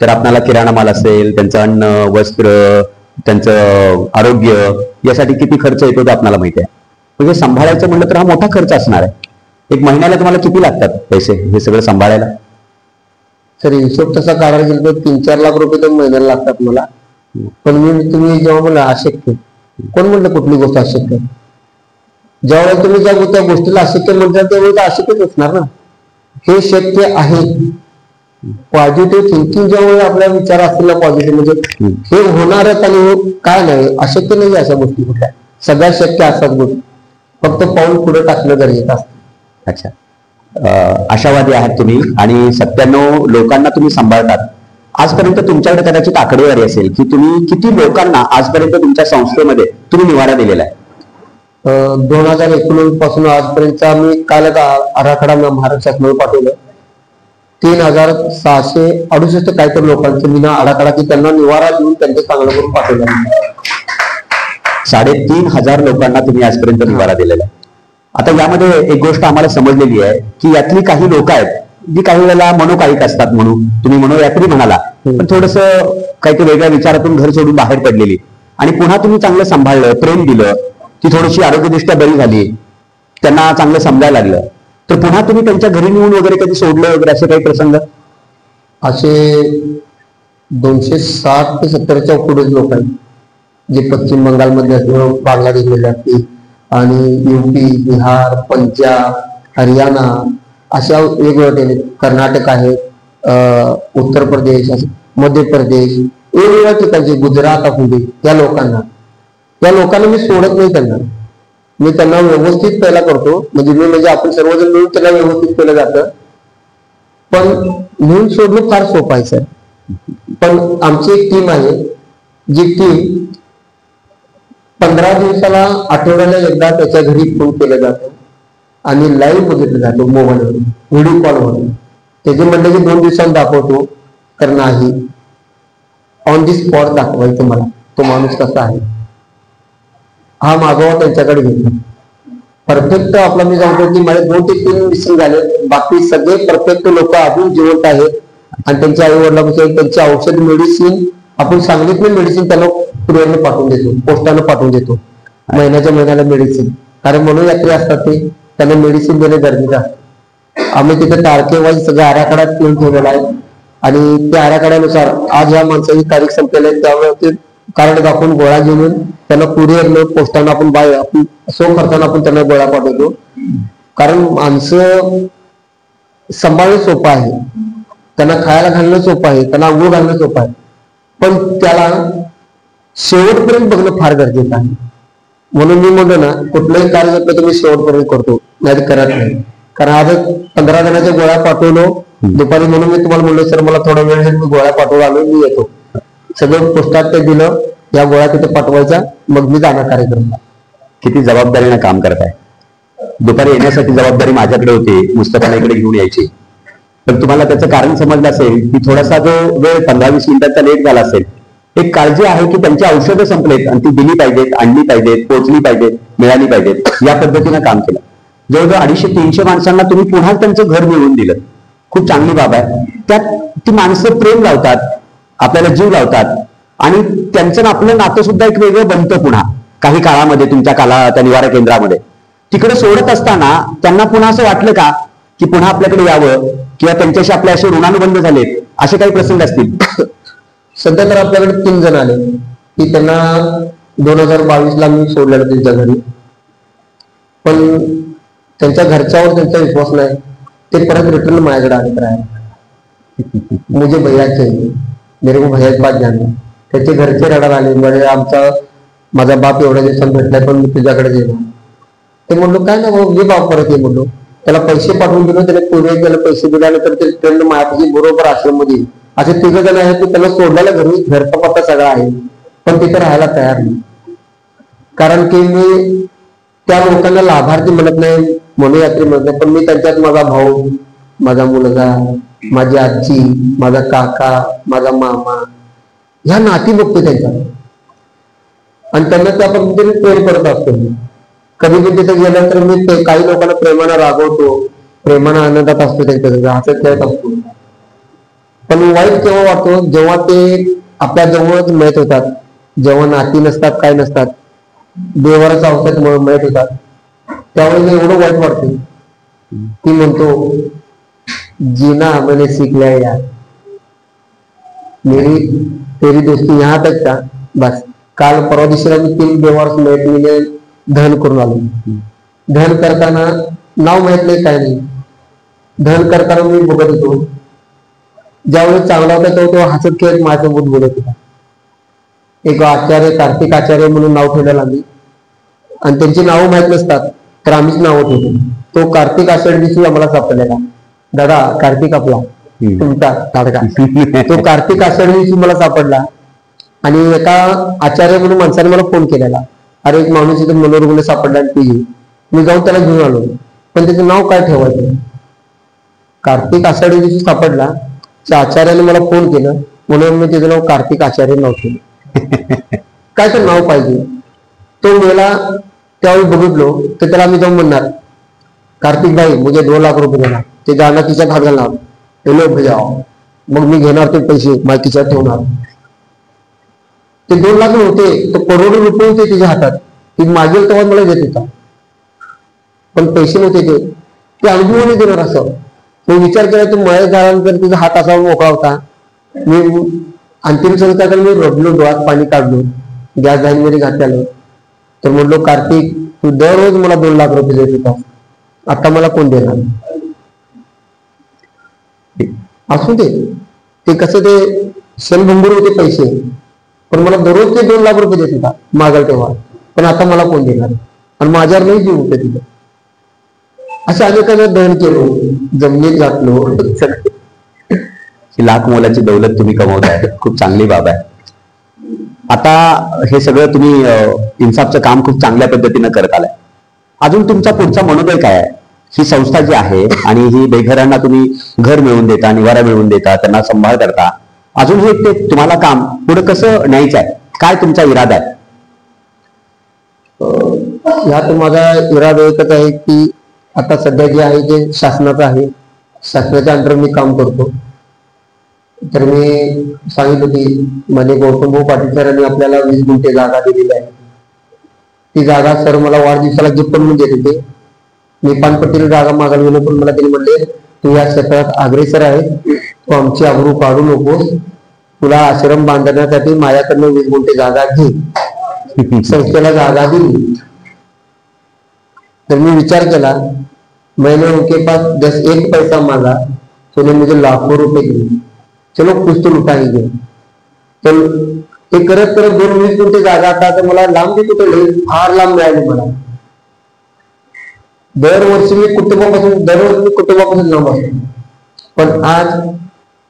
Speaker 3: तर आपल्याला किराणा माल असेल, त्यांचं अन्न, वस्त्र, त्यांचं आरोग्य यासाठी किती खर्च येतो ते आपल्याला माहिती आहे. म्हणजे सांभाळायचं म्हटलं तर हा मोठा खर्च असणार आहे. एक महिन्याला तुम्हाला किती लागतात पैसे हे सगळं सांभाळायला?
Speaker 2: सर हिशोब तसा काढायला गेलो तर 3-4 लाख रुपये तर महिन्याला लागतात मला. पण तुम्ही जेव्हा म्हणलं अशक्य, कोण म्हणलं कुठली गोष्ट अशक्य? ज्यावेळेला तुम्ही त्या गोष्टीला अशक्य म्हणता त्यावेळी तर अशक्यच असणार ना. हे शक्य आहे. पॉझिटिव्ह थिंकिंग ज्यावेळी आपल्या विचार असतील ना पॉझिटिव्ह, म्हणजे हे होणारच आणि काय नाही, अशक्य नाही अशा गोष्टी कुठल्या, सगळ्या शक्य असतात गोष्टी, फक्त पाऊल पुढे टाकणं गरजेचं असतं.
Speaker 3: अच्छा, आशावादी आहात तुम्ही आणि 97 लोकांना तुम्ही सांभाळतात. आजपर्यंत तुमच्याकडे कदाचित आकडेवारी असेल की तुम्ही किती लोकांना आजपर्यंत तुमच्या संस्थेमध्ये तुम्ही निवारा दिलेला आहे?
Speaker 2: 2019 पासून आजपर्यंतचा मी काल आराखडा महाराष्ट्र शासनाला पाठवलं. 3668 काहीतरी लोकांचं मी आराखडा की त्यांना निवारा देऊन त्यांचं चांगलं करून पाठवलं.
Speaker 3: 3500 लोकांना तुम्ही आजपर्यंत निवारा दिलेला आहे. आता यामध्ये एक गोष्ट आम्हाला समजलेली आहे की यातली काही लोक आहेत जी काही वेळेला मनोकायिक असतात, म्हणून तुम्ही मनोयात्री म्हणाला, पण थोडस काही वेगळ्या विचारातून घर सोडून बाहेर पडलेली आणि पुन्हा तुम्ही चांगलं सांभाळलं, प्रेम दिलं, ती थोडीशी आरोग्यदृष्ट्या बरी झाली, त्यांना चांगलं समजायला लागलं, तर पुन्हा तुम्ही त्यांच्या घरी नेऊन वगैरे कधी सोडलं वगैरे असे काही प्रसंग?
Speaker 2: असे 260 ते 70च्या पुढेच लोक आहेत जे पश्चिम बंगालमध्ये असतील, बांगलादेशमध्ये असतील आणि UP, बिहार, पंजाब, हरियाणा अशा वेगवेगळ्या, कर्नाटक आहे, उत्तर प्रदेश, मध्य प्रदेश, वेगवेगळ्या ठिकाणचे, गुजरात असू दे, त्या लोकांना मी सोडत नाही. मी त्यांना व्यवस्थित पहिला करतो, म्हणजे आपण सर्वजण मिळून त्यांना व्यवस्थित केलं जातं. पण नेऊन सोडणं फार सोपं आहे सर. पण आमची एक टीम आहे, जी टीम 15 दिवसाला, आठवड्याला एकदा त्याच्या घरी फोन केला जातो आणि लाईव्ह बघितलं जातो मोबाईलवर, व्हिडिओ कॉलवर. त्याचे म्हणलं की 2 दिवसांत दाखवतो, तर नाही, ऑन दी स्पॉट दाखवायचं मला तो माणूस कसा आहे, हा मागोवा त्यांच्याकडे घेतो. परफेक्ट आपला मी सांगतो की माझे 2 ते 3 मिसिंग झाले, बाकी सगळे परफेक्ट लोक अजून जिवंत आहेत आणि त्यांच्या आई वडिलांपासून त्यांचे औषध, मेडिसिन, आपण सांगितलं मेडिसिन त्यांना कुरिअरने पाठवून देतो, पोस्टानं पाठवून देतो, महिन्याला मेडिसिन. कारण मनोयात्री असतात ते, त्यांना मेडिसिन देणं गरजेचं असतं. आम्ही तिथे तारखेवाईज सगळ्या आराखड्यात ठेवून ठेवलेला आहे आणि त्या आराखड्यानुसार आज ह्या माणसाची तारीख संपलेली आहे, त्यामुळे ते कार्ड दाखवून गोळा घेऊन त्यांना कुरिअरनं, पोस्टानं आपण खर्चानं आपण त्यांना गोळा पाठवतो. कारण माणसं सांभाळणं सोपं आहे, त्यांना खायला घालणं सोपं आहे, त्यांना अंघोळ घालणं सोपं आहे, पण त्याला शेवटपर्यंत बघणं फार गरजेचं आहे. म्हणून मी म्हणतो ना, कुठलंही कार्य तुम्ही शेवटपर्यंत करतो, नाही करत नाही. कारण आज 15 जणांच्या गोळ्या पाठवलो दुपारी, म्हणून मी तुम्हाला म्हणलो सर मला थोडा वेळ मी गोळ्या पाठवून आलो, मी येतो. सगळं पोस्टात ते दिलं, या गोळ्या तिथे पाठवायच्या, मग मी जाणार कार्यक्रमाला.
Speaker 3: किती जबाबदारीनं काम करताय. दुपारी येण्यासाठी जबाबदारी माझ्याकडे होती, मुस्तफाला इकडे घेऊन यायची. पण तुम्हाला त्याचं कारण समजलं असेल की थोडासा जो वेळ 15-20 मिनिटाचा लेट झाला असेल, एक काळजी आहे की त्यांची औषधं संपलेत आणि ती दिली पाहिजेत, आणली पाहिजेत, पोहोचली पाहिजेत, मिळाली पाहिजेत, या पद्धतीनं काम केलं. जवळजवळ 250-300 माणसांना तुम्ही पुन्हा त्यांचं घर मिळवून दिलं. खूप चांगली बाब आहे. त्यात ती माणसं प्रेम लावतात, आपल्याला जीव लावतात आणि त्यांचं आपलं नातं सुद्धा एक वेगळं बनतं. पुन्हा काही काळामध्ये तुमच्या त्या निवारा केंद्रामध्ये तिकडे सोडत असताना त्यांना पुन्हा असं वाटलं का की पुन्हा आपल्याकडे यावं, किंवा त्यांच्याशी आपले असे ऋणानुबंध झालेत, असे काही प्रसंग असतील?
Speaker 2: सध्या तर आपल्याकडे 3 जण आले की त्यांना 2022ला मी सोडलेलं त्यांच्या घरी, पण त्यांच्या घरच्यावर त्यांचा विश्वास नाही. ते परत रिटर्न माझ्याकडे आले राहायला. मुझे भैया चाहिए, मेरे को भैया बात जाणं. त्याचे घरचे रडायला आले, म्हणजे माझा बाप एवढ्या दिवसांत भेटलाय, पण मी तुझ्याकडे येणार. ते म्हणलो काय ना भाऊ, ये बाप परत ये म्हणलो. त्याला पैसे पाठवून दिलो, त्याला पुणे त्याला पैसे दिल्यानंतर ते ट्रेन माझ्यापाशी बरोबर आश्रम मध्ये. असे 3 जण आहेत की त्याला सोडलेल्या घरी घरचा पत्ता सगळा आहे, पण तिथे राहायला तयार नाही. कारण की मी त्या लोकांना लाभार्थी म्हणत नाही, मनोयात्री म्हणत नाही, पण मी त्यांच्यात माझा भाऊ, माझा मुलगा, माझी आजी, माझा काका, माझा मामा, ह्या नाती बघतो त्यांच्या, आणि त्यांना त्या पद्धतीने प्रेम करत असतो. कधी मी तिथे गेल्यानंतर मी काही लोकांना प्रेमानं रागवतो, प्रेमानं आनंदात असतो, त्यांच्या हसत खेळत असतो. पण वाईट केव्हा वाटतो, जेव्हा ते आपल्या जवळच मिळत होतात, जेव्हा नाती नसतात, काय नसतात, देवाराचं औषध मिळत होतात, त्यावेळेस एवढं वाईट वाटतं. ती म्हणतो जीना मैंने सीख लिया यार, तेरी दोस्ती यहाँ तक का बस. काल परवा दिवशीला मी 3 देवार मिळत धन करून आलो. धन करताना नाव माहित नाही, काय नाही. धन करताना मी बघत होतो, ज्यावेळेस चांगला होता तो हसत खेळत माझ्यासोबत बोलत होता. एक आचार्य, कार्तिक आचार्य म्हणून नाव ठेवलेलं आम्ही, आणि त्यांची नावं माहित नसतात तर आम्हीच नावं ठेवतो. तो कार्तिक आषाढ दिवशी आम्हाला सापडलेला. दादा कार्तिक आपला तुमचा लाडका, तो कार्तिक आषाढ दिवशी मला सापडला. आणि एका आचार्य म्हणून माणसाने मला फोन केलेला, अरे एक माणूस इथे मनोरुग्ण सापडला आणि तुझी. मी जाऊन त्याला घेऊन आलो, पण त्याचं नाव काय ठेवायचं. कार्तिक आषाढी दिवशी सापडला, त्या आचार्याने मला फोन केलं, म्हणून मी त्याचं नाव कार्तिक आचार्य नाव ठेवलं. काय तर नाव पाहिजे. तो मेला त्यावेळी बघितलो तर त्याला मी जाऊन म्हणणार, कार्तिक भाई मुझे 2 लाख रुपये देणार. ते जाणार तिच्यात हात घालणार, लो भैया, मग मी घेणार ते पैसे माझ्या तिच्यात ठेवणार. ते 2 लाख होते, तो करोडो रुपये होते तिच्या हातात. ती मागेल तेव्हा मला देत होता, पण पैसे नव्हते ते अनुभवाने देणार. असं मी विचार केला, तो मळे झाल्यानंतर तिचा हात असा मोकळा होता. मी अंतिम संस्कार मी रडलो, डोळ्यात पाणी काढलो, गॅस लाईन मध्ये घातल्यानं. तर म्हणलो कार्तिक तू दररोज मला 2 लाख रुपये देत होता, आता मला कोण देणार. असू दे, ते कसं ते क्षणभंगूर होते पैसे, पण मला दररोज ते 2 लाख रुपये देत होता मागल तेव्हा, पण आता मला कोण देणार. आणि माझ्यावर नाही जीव होते तिथं. असं अनेकांना दहन केलो, जमिनीत घातलो.
Speaker 3: लाख मोलाची दौलत तुम्ही कमवताय, खूप चांगली बाब आहे. आता हे सगळं तुम्ही इन्साफचं काम खूप चांगल्या पद्धतीनं करत आलाय. अजून तुमचा पुढचा मनोबल काय आहे? ही संस्था जी आहे आणि ही बेघरांना तुम्ही घर मिळवून देता, निवारा मिळवून देता, त्यांना सांभाळ करता, अजून हे ते तुम्हाला काम पुढे कसं न्यायचं आहे? काय तुमचा इरादा आहे?
Speaker 2: ह्यात माझा इरादा एकच आहे की आता सध्या जे आहे ते शासनाचं आहे, शासनाच्या अंडर मी काम करतो. तर मी सांगितलं की म्हणे गौतमभाऊ पाटील सरांनी आपल्याला 20 गुंठे जागा दिलेली आहे. ती जागा सर मला वाढदिवसाला गिफ्ट म्हणून देत होते. मी पानपट्टीला जागा मागायला गेलो, पण मला त्यांनी म्हणले तू या क्षेत्रात अग्रेसर आहे, तू आमची आबरू काढू नकोस, तुला आश्रम बांधण्यासाठी माझ्याकडनं 20 गुंठे जागा घे. संस्थेला जागा दिली. तर मी विचार केला, मैंने उनके पास 1 पैसा मांगा, तूने मुझे लाखों रुपए दिए, चलो कुछ तो लुटाएंगे. तर ते करत करत 2-20 गुंठे जागा आता तर मला लांब कुठे फार लांब मिळाली. मला दरवर्षी मी कुटुंबापासून लांब असतो. पण आज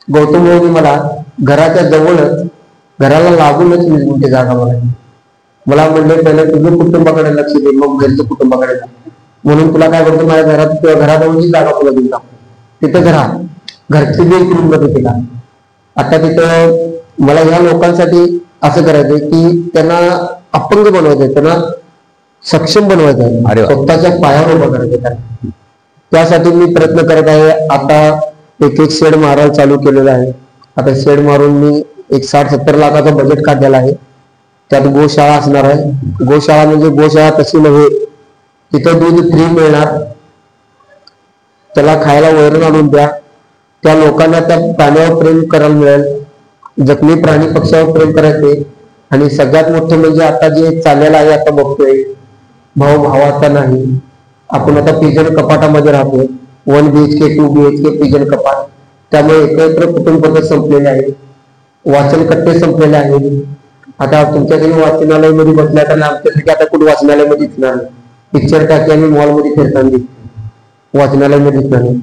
Speaker 2: गौतम भाऊनी मला घराच्या जवळच, घराला लागूनच 20 गुंठे जागा मला म्हणले पहिला तुझं कुटुंबाकडे लक्ष दे, मग घरचं कुटुंबाकडे जा. म्हणून तुला काय करतो, माझ्या घरात किंवा घराजवळची जागा तुला देऊन टाकतो, तिथं घरा. घरचे बी करून मदतीला. आता तिथं मला ह्या लोकांसाठी असं करायचंय की त्यांना अपंग बनवायचंय, त्यांना सक्षम बनवायचं
Speaker 3: अरे
Speaker 2: आहे,
Speaker 3: वा.
Speaker 2: स्वतःच्या पायावर उभं करायचं त्यांना. त्यासाठी मी प्रयत्न करत आहे. आता एक शेड मारायला चालू केलेलं आहे. आता शेड मारून मी एक 60-70 लाखाचं बजेट काढलेलं आहे. त्यात गोशाळा असणार आहे. गोशाळा म्हणजे गोशाळा तशी नव्हे, तिथं दूध फ्री मिळणार, त्याला खायला वैरण आणून द्या, त्या लोकांना त्या प्राण्यावर प्रेम करायला मिळेल, जखमी प्राणी पक्षावर प्रेम करायचे. आणि सगळ्यात मोठं म्हणजे आता जे चाललेलं आहे, आता बघतोय भाऊ भावाचा नाही, आपण आता पिजन कपाटामध्ये राहतो, 1 BHK 2 BHK पिजन कपाट. त्यामुळे एकत्र कुटुंब पद्धत संपलेले आहे, वाचन कट्टे संपलेले आहेत. आता तुमच्या घरी वाचनालयामध्ये बसल्या तर आमच्यासाठी आता कुठे वाचनालयामध्ये दिसणार नाही, पिक्चर टाकी आणि मॉलमध्ये फिरताना दिसतो, वाचनालयामध्ये दिसणार नाही.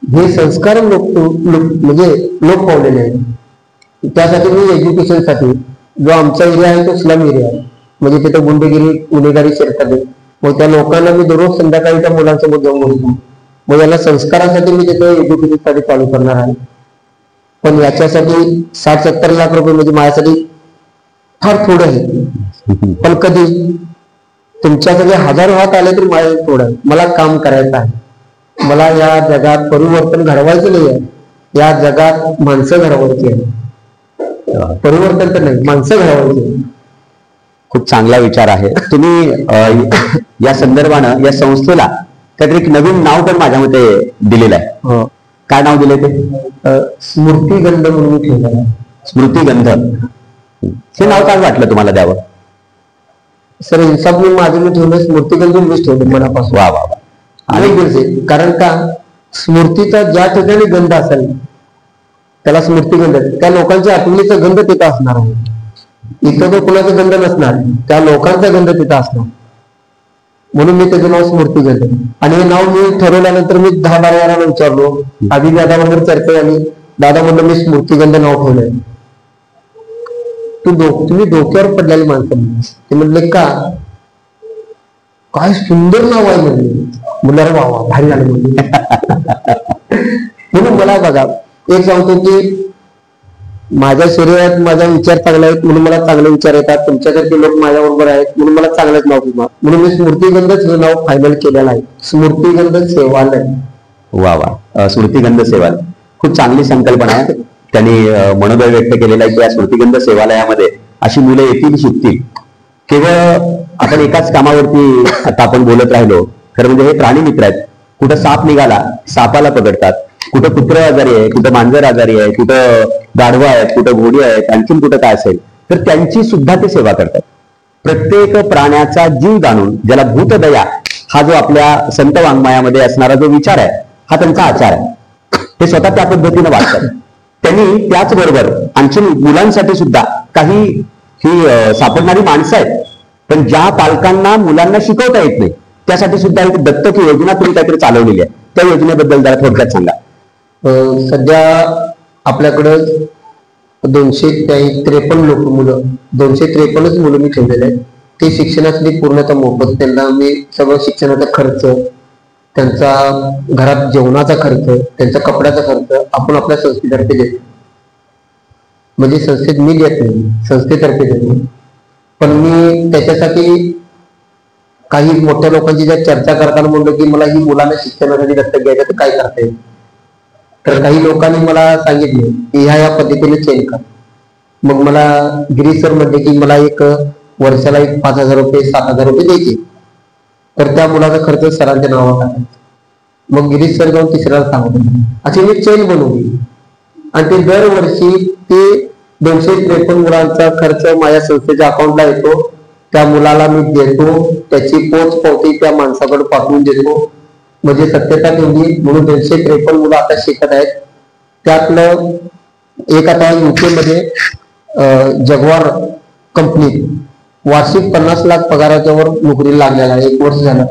Speaker 2: हे संस्कार म्हणजे लोक पावलेले आहेत. त्यासाठी मी एज्युकेशनसाठी, जो आमचा एरिया आहे तो स्लम एरिया आहे, म्हणजे तिथं गुंडगिरी गुन्हेगारी शिरतात. मग त्या लोकांना मी दररोज संध्याकाळी त्या मुलांसमोर जाऊन बोलतो. मग याला संस्कारासाठी मी तिथे एज्युकेशनसाठी चालू करणार आहे. पण याच्यासाठी 60-70 लाख रुपये म्हणजे माझ्यासाठी फार थोडं आहे. पण कधी तुमच्याकडे 1000 हात आले तरी माझ्या थोडं आहे. मला काम करायचं आहे. मला या जगात परिवर्तन घडवायचं नाही आहे. या जगात माणसं घडवायची आहे, परिवर्तन तर नाही, माणसं घडवायची.
Speaker 3: खूप चांगला विचार आहे. तुम्ही या संदर्भानं या संस्थेला काहीतरी एक नवीन नाव पण माझ्या मते दिलेलं आहे. काय नाव दिले ते?
Speaker 2: स्मृतिगंध म्हणून ठेवलं आहे.
Speaker 3: स्मृतिगंध. हे नाव काय वाटलं तुम्हाला द्यावं?
Speaker 2: सर इन्साफ मी माझं मी ठेवलं, स्मृतिगंध मीच ठेवलं मनापासून.
Speaker 3: वा वा वा.
Speaker 2: आणि कारण का स्मृतीचा ज्या ठिकाणी गंध असेल त्याला स्मृतिगंध, त्या लोकांच्या आठवणीचा गंध तिथं असणार आहे. इथं तो कुणाचा गंध नसणार, त्या लोकांचा गंध तिथं असणार. म्हणून मी त्याचं नाव स्मृतिगंध. आणि हे नाव मी ठरवल्यानंतर मी 10-12 जणांना विचारलो, आधी दादाबरोबर चर्चा झाली, दादा म्हणलं मी स्मृतिगंध नाव ठेवलंय. तुम्ही डोक्यावर पडलेली माणसं म्हणले. ते म्हणले का? काय सुंदर नाव आहे म्हणले. मुलाला वा भारी झालं म्हणजे. म्हणून मला बघा एक सांगतो की माझ्या शरीरात माझा विचार चांगला आहेत म्हणून मला चांगले विचार येतात, तुमच्यासारखे लोक माझ्याबरोबर आहेत म्हणून मला चांगलंच नाव दिलं. म्हणून मी स्मृतिगंधच हे नाव फायनल केलेलं आहे, स्मृतिगंध सेवालय.
Speaker 3: वा वा. स्मृतिगंध सेवालय खूप चांगली संकल्पना आहे. त्यांनी मनोबल व्यक्त केलेला आहे की या स्मृतिगंध सेवालयामध्ये अशी मुलं येतील, शिकतील. केवळ आपण एकाच कामावरती आता आपण बोलत राहिलो, खरं म्हणजे हे प्राणी मित्र आहेत. कुठं साप निघाला सापाला पकडतात, कुठं कुत्र आजारी आहे, कुठं मांजर आजारी आहे, कुठं गाढवा आहेत, कुठं घोडी आहेत, आणखीन कुठं काय असेल तर त्यांची सुद्धा ते सेवा करतात. प्रत्येक प्राण्याचा जीव जाणून, ज्याला भूतदया हा जो आपल्या संत वाङ्मयामध्ये असणारा जो विचार आहे हा त्यांचा आचार आहे. ते स्वतः त्या पद्धतीने वागतात. त्यांनी त्याचबरोबर आणखी मुलांसाठी सुद्धा काही ही सापडणारी माणसं आहेत, पण ज्या पालकांना मुलांना शिकवता येत नाही त्यासाठी सुद्धा एक दत्तक योजना तुम्ही काहीतरी चालवलेली आहे. त्या योजनेबद्दल जरा थोडक्यात सांगा.
Speaker 2: सध्या आपल्याकडं 253 लोक मुलं, 253च मुलं मी ठेवलेले आहेत. ते शिक्षणासाठी पूर्णतः मोफत. त्यांना मी सगळं शिक्षणाचा खर्च, त्यांचा घरात जेवणाचा खर्च, त्यांचा कपड्याचा खर्च आपण आपल्या संस्थेतर्फे देतो. म्हणजे संस्थेत मी देत नाही, संस्थेतर्फे देतो. पण मी त्याच्यासाठी काही मोठ्या लोकांची ज्या चर्चा करताना म्हणलं की मला ही मुलांना शिक्षणासाठी दत्तक घ्यायचं तर काय करता येईल. तर काही लोकांनी मला सांगितले की ह्या पद्धतीने चेंज कर. मग मला गिरीश सर म्हणले की मला एक वर्षाला 5,000 रुपये 7,000 रुपये द्यायचे, तर त्या मुलाचा खर्च सरांच्या नावावर टाकायचा. मग गिरीश सर जाऊन तिसऱ्याला सांगतो. अशी मी चेन बनवली आणि ते दरवर्षी ते 253 मुलांचा खर्च माझ्या संस्थेच्या अकाउंटला येतो. त्या मुलाला मी देतो, त्याची पोच पावती त्या माणसाकडे पाठवून देतो. म्हणजे सत्यता ठेवली म्हणून 253 मुलं आता शिकत आहेत. त्यातलं एक आता UK मध्ये जगवार कंपनीत वार्षिक 50 लाख पगाराच्यावर नोकरी लागलेला आहे. 1 वर्ष झालं.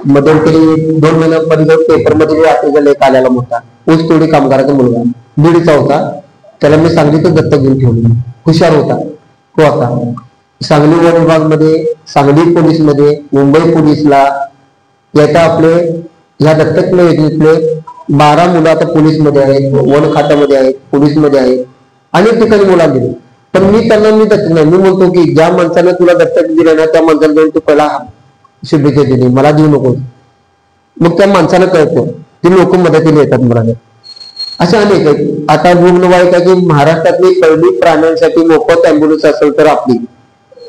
Speaker 2: मध्यंतरी 2 महिन्यापर्यंत पेपरमध्ये आर्टिकल एक आलेला मोठा, ऊस तोडी कामगाराचा मुलगा बीडचा होता. त्याला मी सांगलीतच दत्तक घेऊन ठेवली. हुशार होता तो. आता सांगली वन विभागमध्ये, सांगली पोलीसमध्ये, मुंबई पोलीसला याचा आपले या दत्तक योजनेतले 12 मुलं आता पोलीसमध्ये आहेत, वन खात्यामध्ये आहेत, पोलीसमध्ये आहेत, अनेक ठिकाणी मुलांना दिले. पण मी दत्तक नाही. मी म्हणतो की ज्या माणसाने तुला दत्तक दिलं ना त्या माणसाला जाऊन तू पहिला शुभेच्छा दिली, मला देऊ नको. मग त्या माणसाला कळतं, ती लोक मदतीला येतात मला. असे अनेक आहेत. आता रुग्णवाहिका महाराष्ट्रातली पहिली प्राण्यांसाठी मोफत अँब्युलन्स असेल तर आपली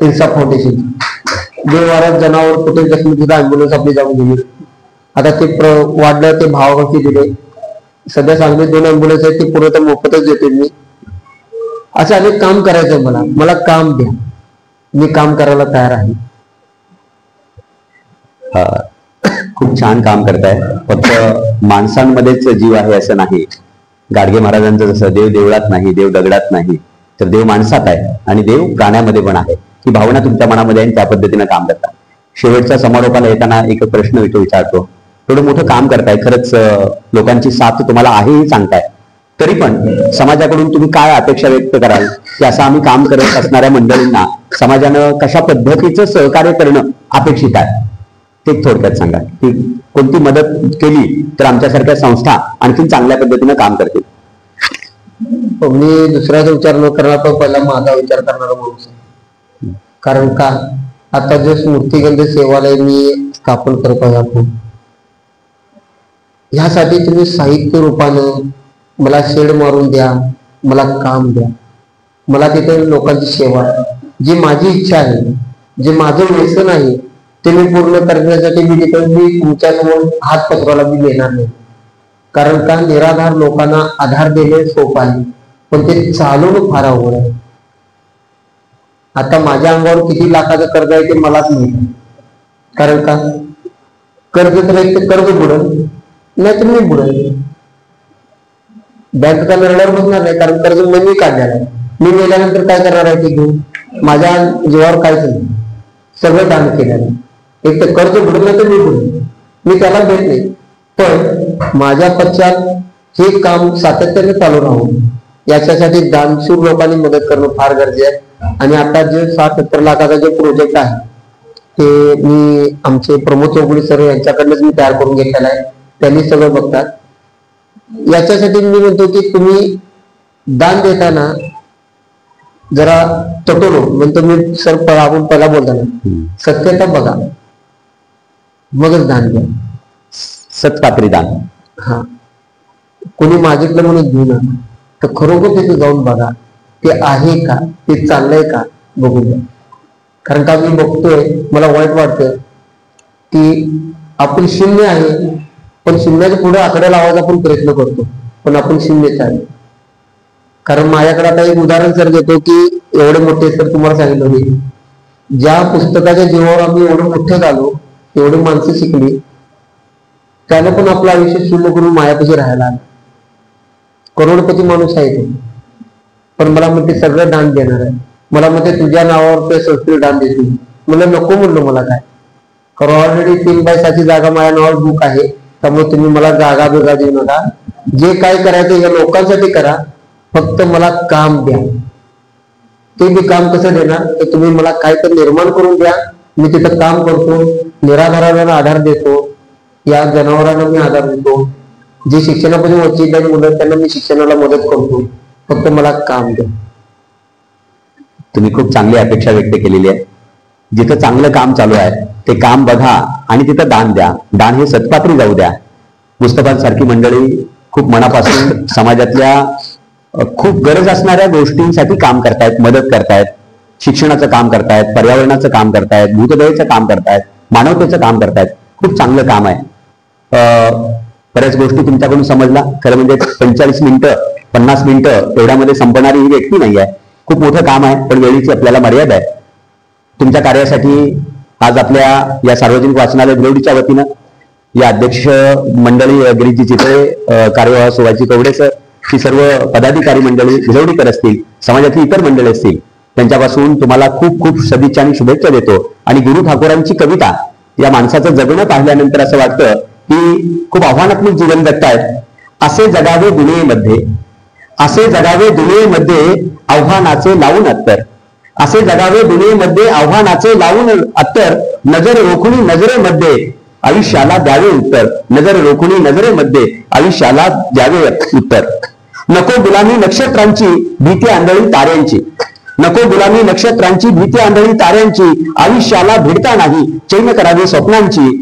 Speaker 2: इन्साफ फाउंडेशन. देवारात जनावर कुठे जखमी तिथं अँब्युलन्स आपली जाऊन दिली. आता ते वाढलं, ते भावाची दिले. सध्या सांगली 2 अँब्युलन्स आहेत, ते पुरवठा मोफतच देते मी. असं अनेक काम करायचंय मला काम द्या, मी काम करायला तयार आहे.
Speaker 3: खूप छान काम करताय. फक्त माणसांमध्येच जीव आहे असं नाही. गाडगे महाराजांचं जसं देव देवळात नाही, देव दगडात नाही, तर देव माणसात आहे आणि देव प्राण्यामध्ये पण आहे. ही भावना तुमच्या मनामध्ये आहे, त्या पद्धतीनं काम करता. शेवटच्या समारोपाला येताना एक प्रश्न विचारतो. थोडं मोठं काम करताय, खरंच लोकांची साथ तुम्हाला आहे ही सांगताय, तरी पण समाजाकडून तुम्ही काय अपेक्षा व्यक्त कराल की असं आम्ही काम करत असणाऱ्या मंडळींना समाजानं कशा पद्धतीचं सहकार्य करणं अपेक्षित आहे, ते थोडक्यात सांगा. की कोणती मदत केली तर आमच्यासारख्या संस्था आणखी चांगल्या पद्धतीनं काम करतील.
Speaker 2: मी दुसऱ्याचा विचार न करणार, तो पहिला माझा विचार करणारा माणूस आहे. कारण का आता जे स्मृतिगंध सेवालय मी स्थापन करत आहे आपण, ह्यासाठी तुम्ही साहित्य रूपानं मला शेड मारून द्या, मला काम द्या, मला तिथे लोकांची सेवा, जी माझी इच्छा आहे, जे माझं व्यसन आहे ते मी पूर्ण करण्यासाठी मी तुमच्यासमोर हात पसरवायला मी देणार नाही. कारण का निराधार लोकांना आधार देणे सोपं आहे, पण ते चालवणं फार अवघड आहे. आता माझ्या अंगावर किती लाखाचं कर्ज आहे ते मलाच माहिती. कारण का कर्ज तर एक तर कर्ज बुडेल, नाही तर मी बुडेल. बँक का निर्णयावर बसणार नाही, कारण कर्ज मी काढणार आहे. मी मेल्यानंतर काय करणार आहे ते घेऊन? माझ्या जीवावर काहीच नाही, सगळं दान केलेलं आहे. एक तर कर्ज बुडलं नाही तर मी बुडेल, मी त्याला भेट नाही. पण माझ्या पश्चात हे काम सातत्याने चालू राहून याच्यासाठी दानशूर लोकांनी मदत करणं फार गरजेचं आहे. आणि आता जे 60-70 लाखाचा जे प्रोजेक्ट आहे ते मी आमचे प्रमोद चौगुले सर यांच्याकडनंच मी तयार करून घेतलेला आहे. त्यांनी सगळं बघतात. याच्यासाठी मी म्हणतो की तुम्ही दान देताना जरा तटोलो म्हणतो मी सर, आपण पहिला बोलताना सत्यता बघा, मगच दान द्या.
Speaker 3: सत्पात्री दान.
Speaker 2: हा, कोणी मागितलं म्हणून घेऊ नका, तर खरोखर तिथे जाऊन बघा ते आहे का, ते चाललंय का बघून द्या. कारण का मी बघतोय, मला वाईट वाटतं की आपण शून्य आहे, पण शून्याच्या पुढे आकडे लावायचा आपण प्रयत्न करतो, पण आपण शून्यच आहे. कारण माझ्याकडे आता एक उदाहरण सर देतो की एवढे मोठे सर तुम्हाला सांगितलं होते, ज्या पुस्तकाच्या जीवावर आम्ही एवढे मोठे झालो, एवढी माणसं शिकली, त्यानं पण आपलं आयुष्य शून्य करून मायापाशी राहायला आलं. करोडपती माणूस आहे तो, पण मला म्हणते सगळं दान देणार आहे. मला म्हणते तुझ्या नावावर ते संस्कृत दान देतील. म्हणलं नको, म्हणलं मला काय, कारण ऑलरेडी 3x6 जागा माझ्या नावावर बुक आहे, त्यामुळे तुम्ही मला जागा बिगा देऊ नका. जे काय करायचं या लोकांसाठी करा, फक्त मला काम द्या. ते मी काम कसं देणार, तर तुम्ही मला काय तर निर्माण करून द्या, मी तिथं काम करतो, निराधारांना आधार देतो, या जनावरांना मी आधार देतो, जे शिक्षणापासून वंचित आहेत मुलं त्यांना मी शिक्षणाला मदत करतो, फक्त मला काम द्या.
Speaker 3: तुम्ही खूप चांगली अपेक्षा व्यक्त केलेली आहे. जिथं चांगलं काम चालू आहे ते काम बघा आणि तिथं दान द्या. दान हे सत्पात्री जाऊ द्या. मुस्तफांसारखी मंडळी खूप मनापासून समाजातल्या खूप गरज असणाऱ्या गोष्टींसाठी काम करतायत, मदत करतायत, शिक्षणाचं काम करतायत, पर्यावरणाचं काम करतायत, भूतदयेचं काम करतायत, मानवतेचं काम करतायत. खूप चांगलं काम आहे. बऱ्याच गोष्टी तुमच्याकडून समजला. खरं म्हणजे 45 मिनिटं 50 मिनिटं एवढ्यामध्ये संपणारी ही व्यक्ती नाही आहे. खूप मोठं काम आहे, पण वेळेची आपल्याला मर्यादा आहे. तुमच्या कार्यासाठी आज आपल्या या सार्वजनिक वाचनालय भिलवडीच्या वतीनं या अध्यक्ष मंडळी गिरीजी चितळे, कार्यवाह सोवाजी कवडे सर, ही सर्व पदाधिकारी मंडळी भिलवडीकर असतील, समाजातली इतर मंडळी असतील, त्यांच्यापासून तुम्हाला खूप खूप सदिच्छा आणि शुभेच्छा देतो. आणि गुरु ठाकूरांची कविता, या माणसाचं जगणं पाहिल्यानंतर असं वाटतं की खूप आव्हानात्मक जीवन जगतायत. असे जगावे दुनियेमध्ये, असे जगावे दुनियेमध्ये आव्हानाचे लावून अत्तर, असे जगावे दुनियेमध्ये आव्हानाचे लावून अत्तर, नजर रोखुनी नजरेमध्ये आयुष्याला द्यावे उत्तर, नजर रोखुनी नजरेमध्ये आयुष्याला द्यावे उत्तर. नको गुलामी नक्षत्रांची, भीती आंधळी ताऱ्यांची. नको गुलामी नक्षत्रांची, भीती आंधळी ताऱ्यांची. आयुष्याला भिडता नाही, चैन करावी स्वप्नांची.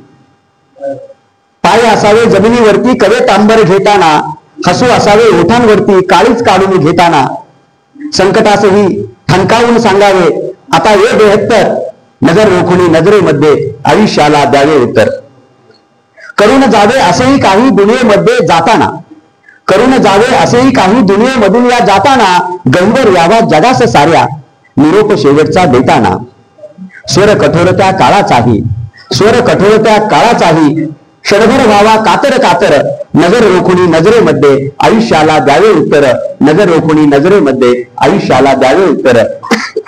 Speaker 3: पाय असावे जमिनीवरती, कवे तांबर घेताना. हसू असावे ओठांवरती, काळीच काढून घेताना. संकटासही ठणकावून सांगावे, आता ये बेहत्तर. नजर रोखुनी नजरेमध्ये आयुष्याला द्यावे उत्तर. करून जावे असेही काही दुनियेमध्ये जाताना. करून जावे असेही काही दुनियेमधून या जाताना. गंभीर यावा जगास साऱ्या, निरोप शेवटचा देताना. स्वर कठोर त्या काळाचाही, स्वर कठोर त्या काळाचाही. क्षणभर व्हावा कातर कातर, नजर रोखुनी नजरेमध्ये आयुष्याला द्यावे उत्तर. नजर रोखुनी नजरेमध्ये आयुष्याला द्यावे उत्तर.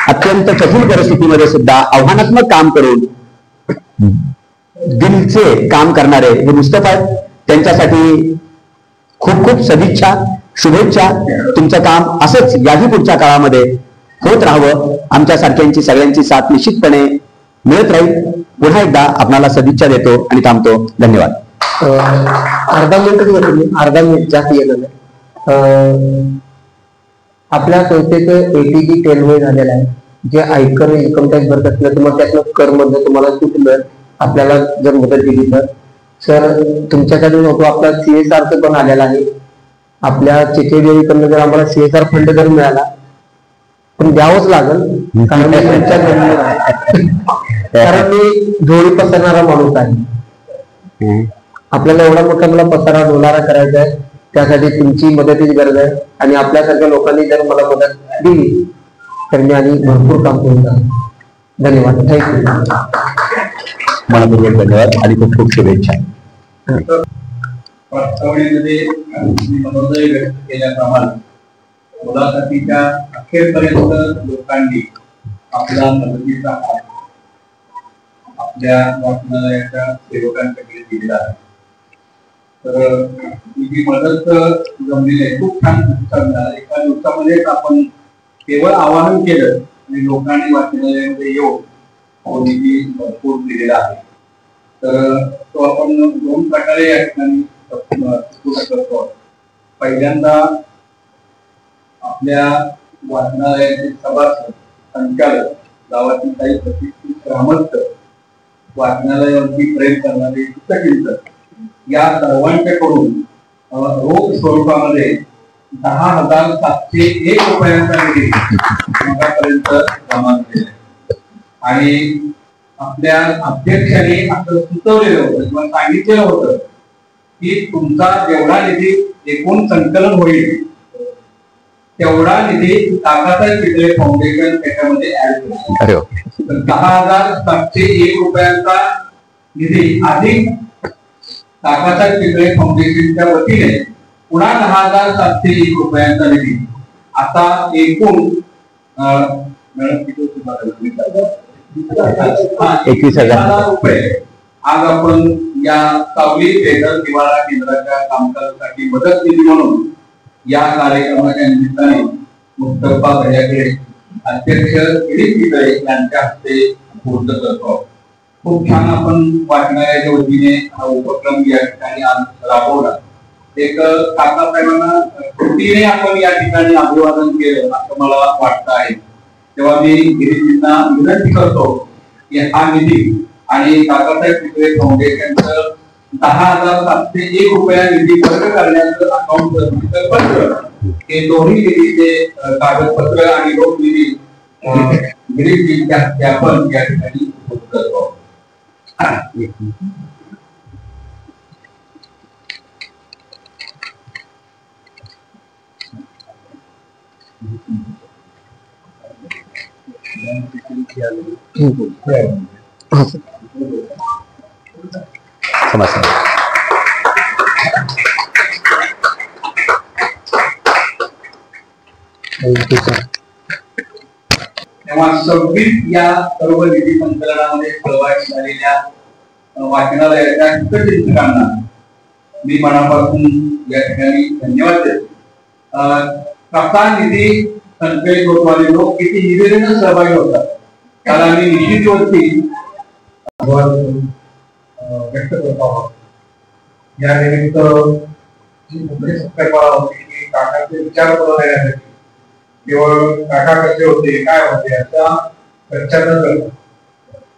Speaker 3: अत्यंत कठीण परिस्थितीमध्ये सुद्धा आव्हानात्मक काम करून दिलचे काम करणारे हे मुस्तफा आहेत. त्यांच्यासाठी खूप खूप सदिच्छा, शुभेच्छा. तुमचं काम असंच याही पुढच्या काळामध्ये होत राहावं. आमच्यासारख्यांची सगळ्यांची साथ निश्चितपणे मिळत राहील. पुन्हा एकदा आपणाला सदिच्छा देतो आणि थांबतो. धन्यवाद.
Speaker 2: अर्धा मिनिट, अर्धा मिनिट जास्त गेलं नाही. आपल्या संस्थेचं ATG 10 वय झालेलं आहे. जे आयकर इन्कम टॅक्स भरत असलं तर मग त्यातलं कर मध्ये तुम्हाला सूट मिळेल, आपल्याला जर मदत दिली तर. सर तुमच्याकडे नको, आपला CSR पण आलेला आहे. आपल्या चिचेकडनं जर आम्हाला CSR फंड जर मिळाला, पण द्यावंच लागेल, कारण कारण मी झोळी पसरणारा माणूस आहे. आपल्याला एवढा मोठा मला पसारा डोलारा करायचा आहे, त्यासाठी तुमची मदतीची गरज आहे. आणि आपल्यासारख्या लोकांनी जर मला मदत दिली तर मी आणि भरपूर काम करून जाईल. धन्यवाद. थँक्यू.
Speaker 3: मनपूर्वक धन्यवाद आणि खूप खूप शुभेच्छा.
Speaker 4: प्रस्तावनेमध्ये मनोदय व्यक्त केल्याप्रमाणे मुलाखतीच्या अखेरपर्यंत लोकांनी आपला मदतीचा हात आपल्या वाचनालयाच्या सेवकांकडे दिलेला आहे. तर ही मदत जमलेली आहे. खूप छान प्रतिसाद मिळाला. एका दिवसामध्येच आपण केवळ आवाहन केलं आणि लोकांनी वाचनालयामध्ये येऊन निधी भरपूर दिलेला आहे. तर तो आपण दोन प्रकारे या ठिकाणी करतो. पहिल्यांदा आपल्या वाचनालयाचे सभासद, संचालक, गावातील काही प्रतिष्ठित ग्रामस्थ, वाचनालयावरती प्रेम करणारे चिंतक या सर्वांच्याकडून रोख स्वरूपामध्ये 10,701 रुपयांचा निधी आतापर्यंत जमा केलेला आहे. आणि आपल्या अध्यक्षांनी असं सुचवलेलं होतं किंवा सांगितलेलं होतं की तुमचा जेवढा निधी एकूण संकलन होईल तेवढा निधी काकासाहेब पिटले फाउंडेशन त्याच्यामध्ये ऍड करेल. 10,701 रुपयांचा निधी अधिक काकासाहेब पिटले फाउंडेशनच्या वतीने पुन्हा 10,701 रुपयांचा निधी, आता एकूण
Speaker 3: 21,000
Speaker 4: रुपये आज आपण या सावली बेघर निवारा केंद्राच्या कामकाजासाठी मदत निधी म्हणून या कार्यक्रमाच्या निमित्ताने मुस्तफा भैयाकडे अध्यक्ष दिलीप पितळे यांच्या हस्ते पूर्ण करतो. खूप छान आपण वाचनालयाच्या वतीने हा उपक्रम या ठिकाणी आज राबवला. एक काकासाहेबांना कृतीने आपण या ठिकाणी अभिवादन केलं असं मला वाटतं आहे. तेव्हा मी गिरीजींना विनंती करतो की हा निधी आणि काकासाहेब पितळे फाउंडेशनचं 10,701 रुपया निधी वर्ग करण्याचं अकाउंट पत्र, हे दोन्ही निधीचे कागदपत्र आणि रोख निधी गिरीजींच्या हस्ते आपण या ठिकाणी उपलब्ध करतो. तेव्हा 26 या सर्व निधी संकलनामध्ये सहभागी झालेल्या वाचनालयाच्या हितचिंतकांना मी मनापासून या ठिकाणी धन्यवाद देतो. कसा निधी संकलित होतो आणि लोक किती हिरिरीने सहभागी होतात त्याला मी निश्चित वरती
Speaker 5: व्यक्त करत आहोत. या निमित्त जी मुंबई संकल्पना होती की काकांचे विचार करून देण्यासाठी केवळ काका कसे होते काय होते अशा चर्चा न करता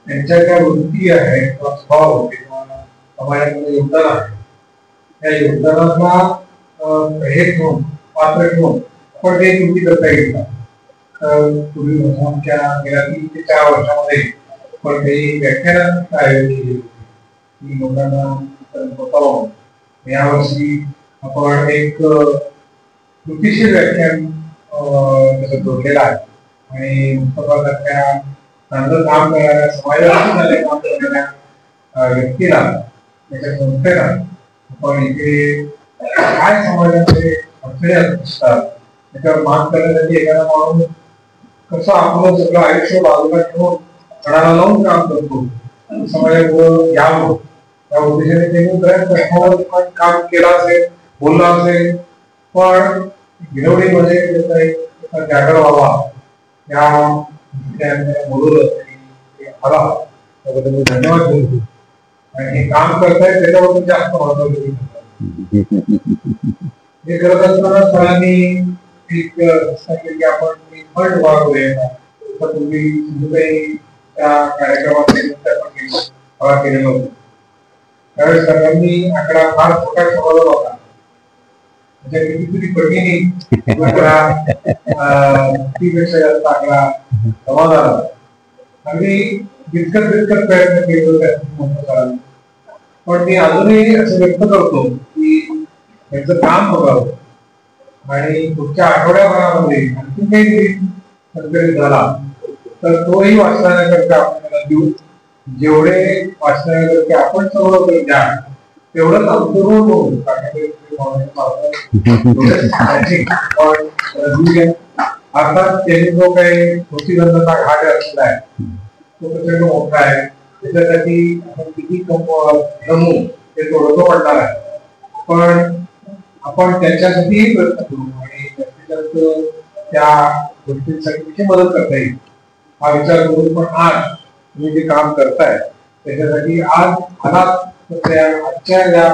Speaker 5: त्यांच्या ज्या वृत्ती आहेत किंवा स्वभाव होते किंवा समाजामध्ये योगदान आहे त्या योगदानाला हे घेऊन पात्र घेऊन आपण ते कृती करता येईल का. पूर्वी आमच्या गेल्या 3 ते 4 वर्षामध्ये आपण काही व्याख्यान आयोजित केली होती लोकांना. यावर्षी आपण एक कृतीशील व्याख्यान जोडलेला आहे आणि मुस्तफासारख्या चांगलं काम करणाऱ्या समाजामध्ये काम करणाऱ्या व्यक्तीला त्याच्या संस्थेला आपण इथे काय समाजामध्ये अडचणी असतात त्याच्यावर मात करण्यासाठी एखादा माणूस कसं आपलं सगळं आयुष्य बाजूला ठेवून कणाला लावून काम करतो समाजापुढं यावं त्या उद्देशाने त्यांनी बऱ्याच प्रश्नावर काम केलं असेल बोललं असेल. पण गिरवणीमध्ये जागर व्हावा या बोलवलं आला त्याबद्दल मी धन्यवाद बोलतो. आणि हे काम करतायत त्याच्याबद्दल जास्त महत्व हे करत असताना सरांनी एक सांगितलं की आपण फंड वाढवूया. तुम्ही काही त्या कार्यक्रमात केलेलं होतं त्यावेळेस सरांनी आकडा फार छोटा ठेवला होता. कितीतरी कठीण पेक्षा जास्त आकडा जमा झाला आणि तितकत प्रयत्न केले सरांनी. पण मी अजूनही असं व्यक्त करतो की त्यांचं काम बघावं आणि पुढच्या आठवड्याभरामध्ये आणखी काही संकलित झाला तर तोही वाचनालयाकरता आपल्याला देऊ. जेवढे वाचनालयाकरता आपण सगळं द्या तेवढंच अंतरून होऊ. अर्थात त्यांनी जो काही कृषीबंधाचा घाट असलेला आहे तो प्रचंड मोठा आहे. त्याच्यासाठी आपण किती जमू ते थोडंसं पडणार आहे. पण आपण त्याच्यासाठीही प्रयत्न करू आणि जास्तीत जास्त त्या गोष्टींसाठी कशी मदत करता येईल हा विचार करून. पण आज तुम्ही जे काम करताय त्याच्यासाठी आज आजच्या या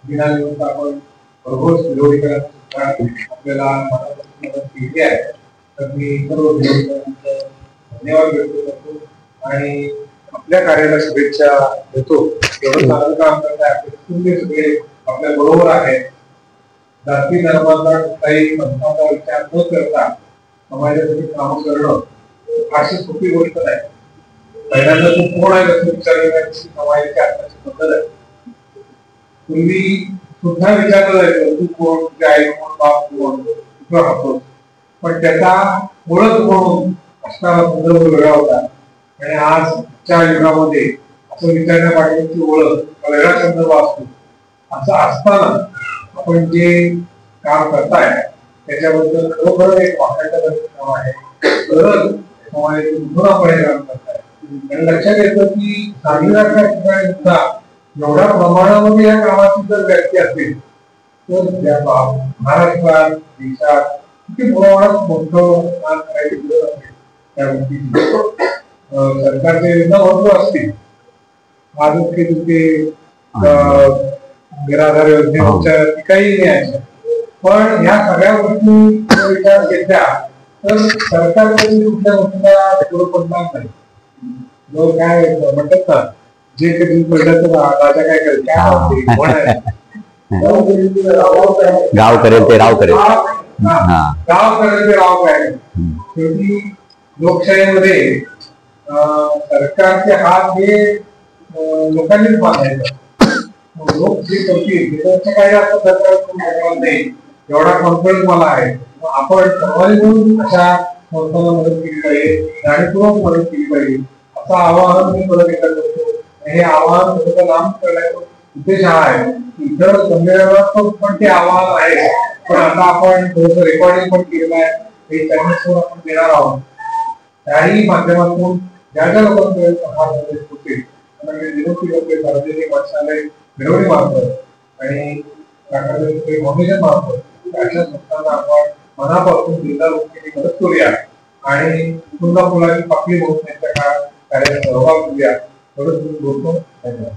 Speaker 5: दिनानिमित्त आपण भरघोस विरोधीकरांना आपल्याला मदत केली आहे. तर मी सर्व विरोधीकरांचं धन्यवाद व्यक्त करतो आणि आपल्या कार्याला शुभेच्छा देतो. एवढं चांगलं काम करताय आपले कुटुंबीय सगळे आपल्या बरोबर आहेत. जाती धर्माचा कुठलाही पंथाचा विचार न करता समाजासाठी काम करणं फारशी सोपी गोष्ट नाही. पहिल्यांदा तू कोण आहे असं विचार करण्याची समाजाची आताची पद्धत आहे. पूर्वी सुद्धा विचारलं जायचं तू कोण, तुझी आई कोण, बाप कोण, कुठं राहतोस. पण त्याचा ओळख म्हणून असणारा संदर्भ वेगळा होता आणि आजच्या युगामध्ये असं विचारण्या पाठीची ओळख वेगळा संदर्भ असतो. असं असताना आपण जे काम करताय त्याच्याबद्दल खरोखर एक वाखाणण्याचं काम आहे. खरंच समाजाची उन्हापणे काम करताय आणि लक्षात येतं की सागरीच्या ठिकाणी सुद्धा एवढ्या प्रमाणामध्ये या कामाची जर व्याप्ती असेल तर महाराष्ट्रात देशात किती प्रमाणात मोठं काम करायची गरज असेल त्या गोष्टीची. सरकारचे योजना महत्व असतील आजच की तुमचे निराधार योजनेच्या काही नाही. पण ह्या सगळ्या गोष्टी विचार घेतल्या तर सरकारकडे कुठल्या गोष्टीला पुढे पडणार नाही. जो काय म्हणतात ना जे कधी पडलं तर राजा काय करेल काय
Speaker 3: गाव करेल ते राव करेल.
Speaker 5: गाव करेल ते राव काय. शेवटी लोकशाहीमध्ये सरकारचे हात हे लोकांनीच बांधायचं. लोक जे करतील त्याच्या काही जास्त सरकार नाही एवढा कॉन्फिडन्स मला आहे. आपण सर्वांनी म्हणून अशा संस्थांना मदत केली पाहिजे, जाणीवपूर्वक मदत केली पाहिजे असं आवाहन मी परत एकदा करतो. हे आवाहन थोडं लांब करण्याचा उद्देश हा आहे. इतर संमेलनात पण ते आवाहन आहे पण आता आपण थोडंसं रेकॉर्डिंग पण केलेलं आहे हे चॅनल्सवर आपण देणार आहोत. त्याही माध्यमातून ज्या ज्या लोकांपर्यंत हा संदेश होते विनंती करते सार्वजनिक वाचनालय मिळवणी मार्फत आणि फाउंडेशन मार्फत अशा संस्थांना आपण मनापासून जिल्हा लोकशाही मदत करूया आणि पुन्हा मुलाची पाकळी होत त्यांच्या कार्यात सहभाग घेऊया. एवढंच बोलतो. धन्यवाद.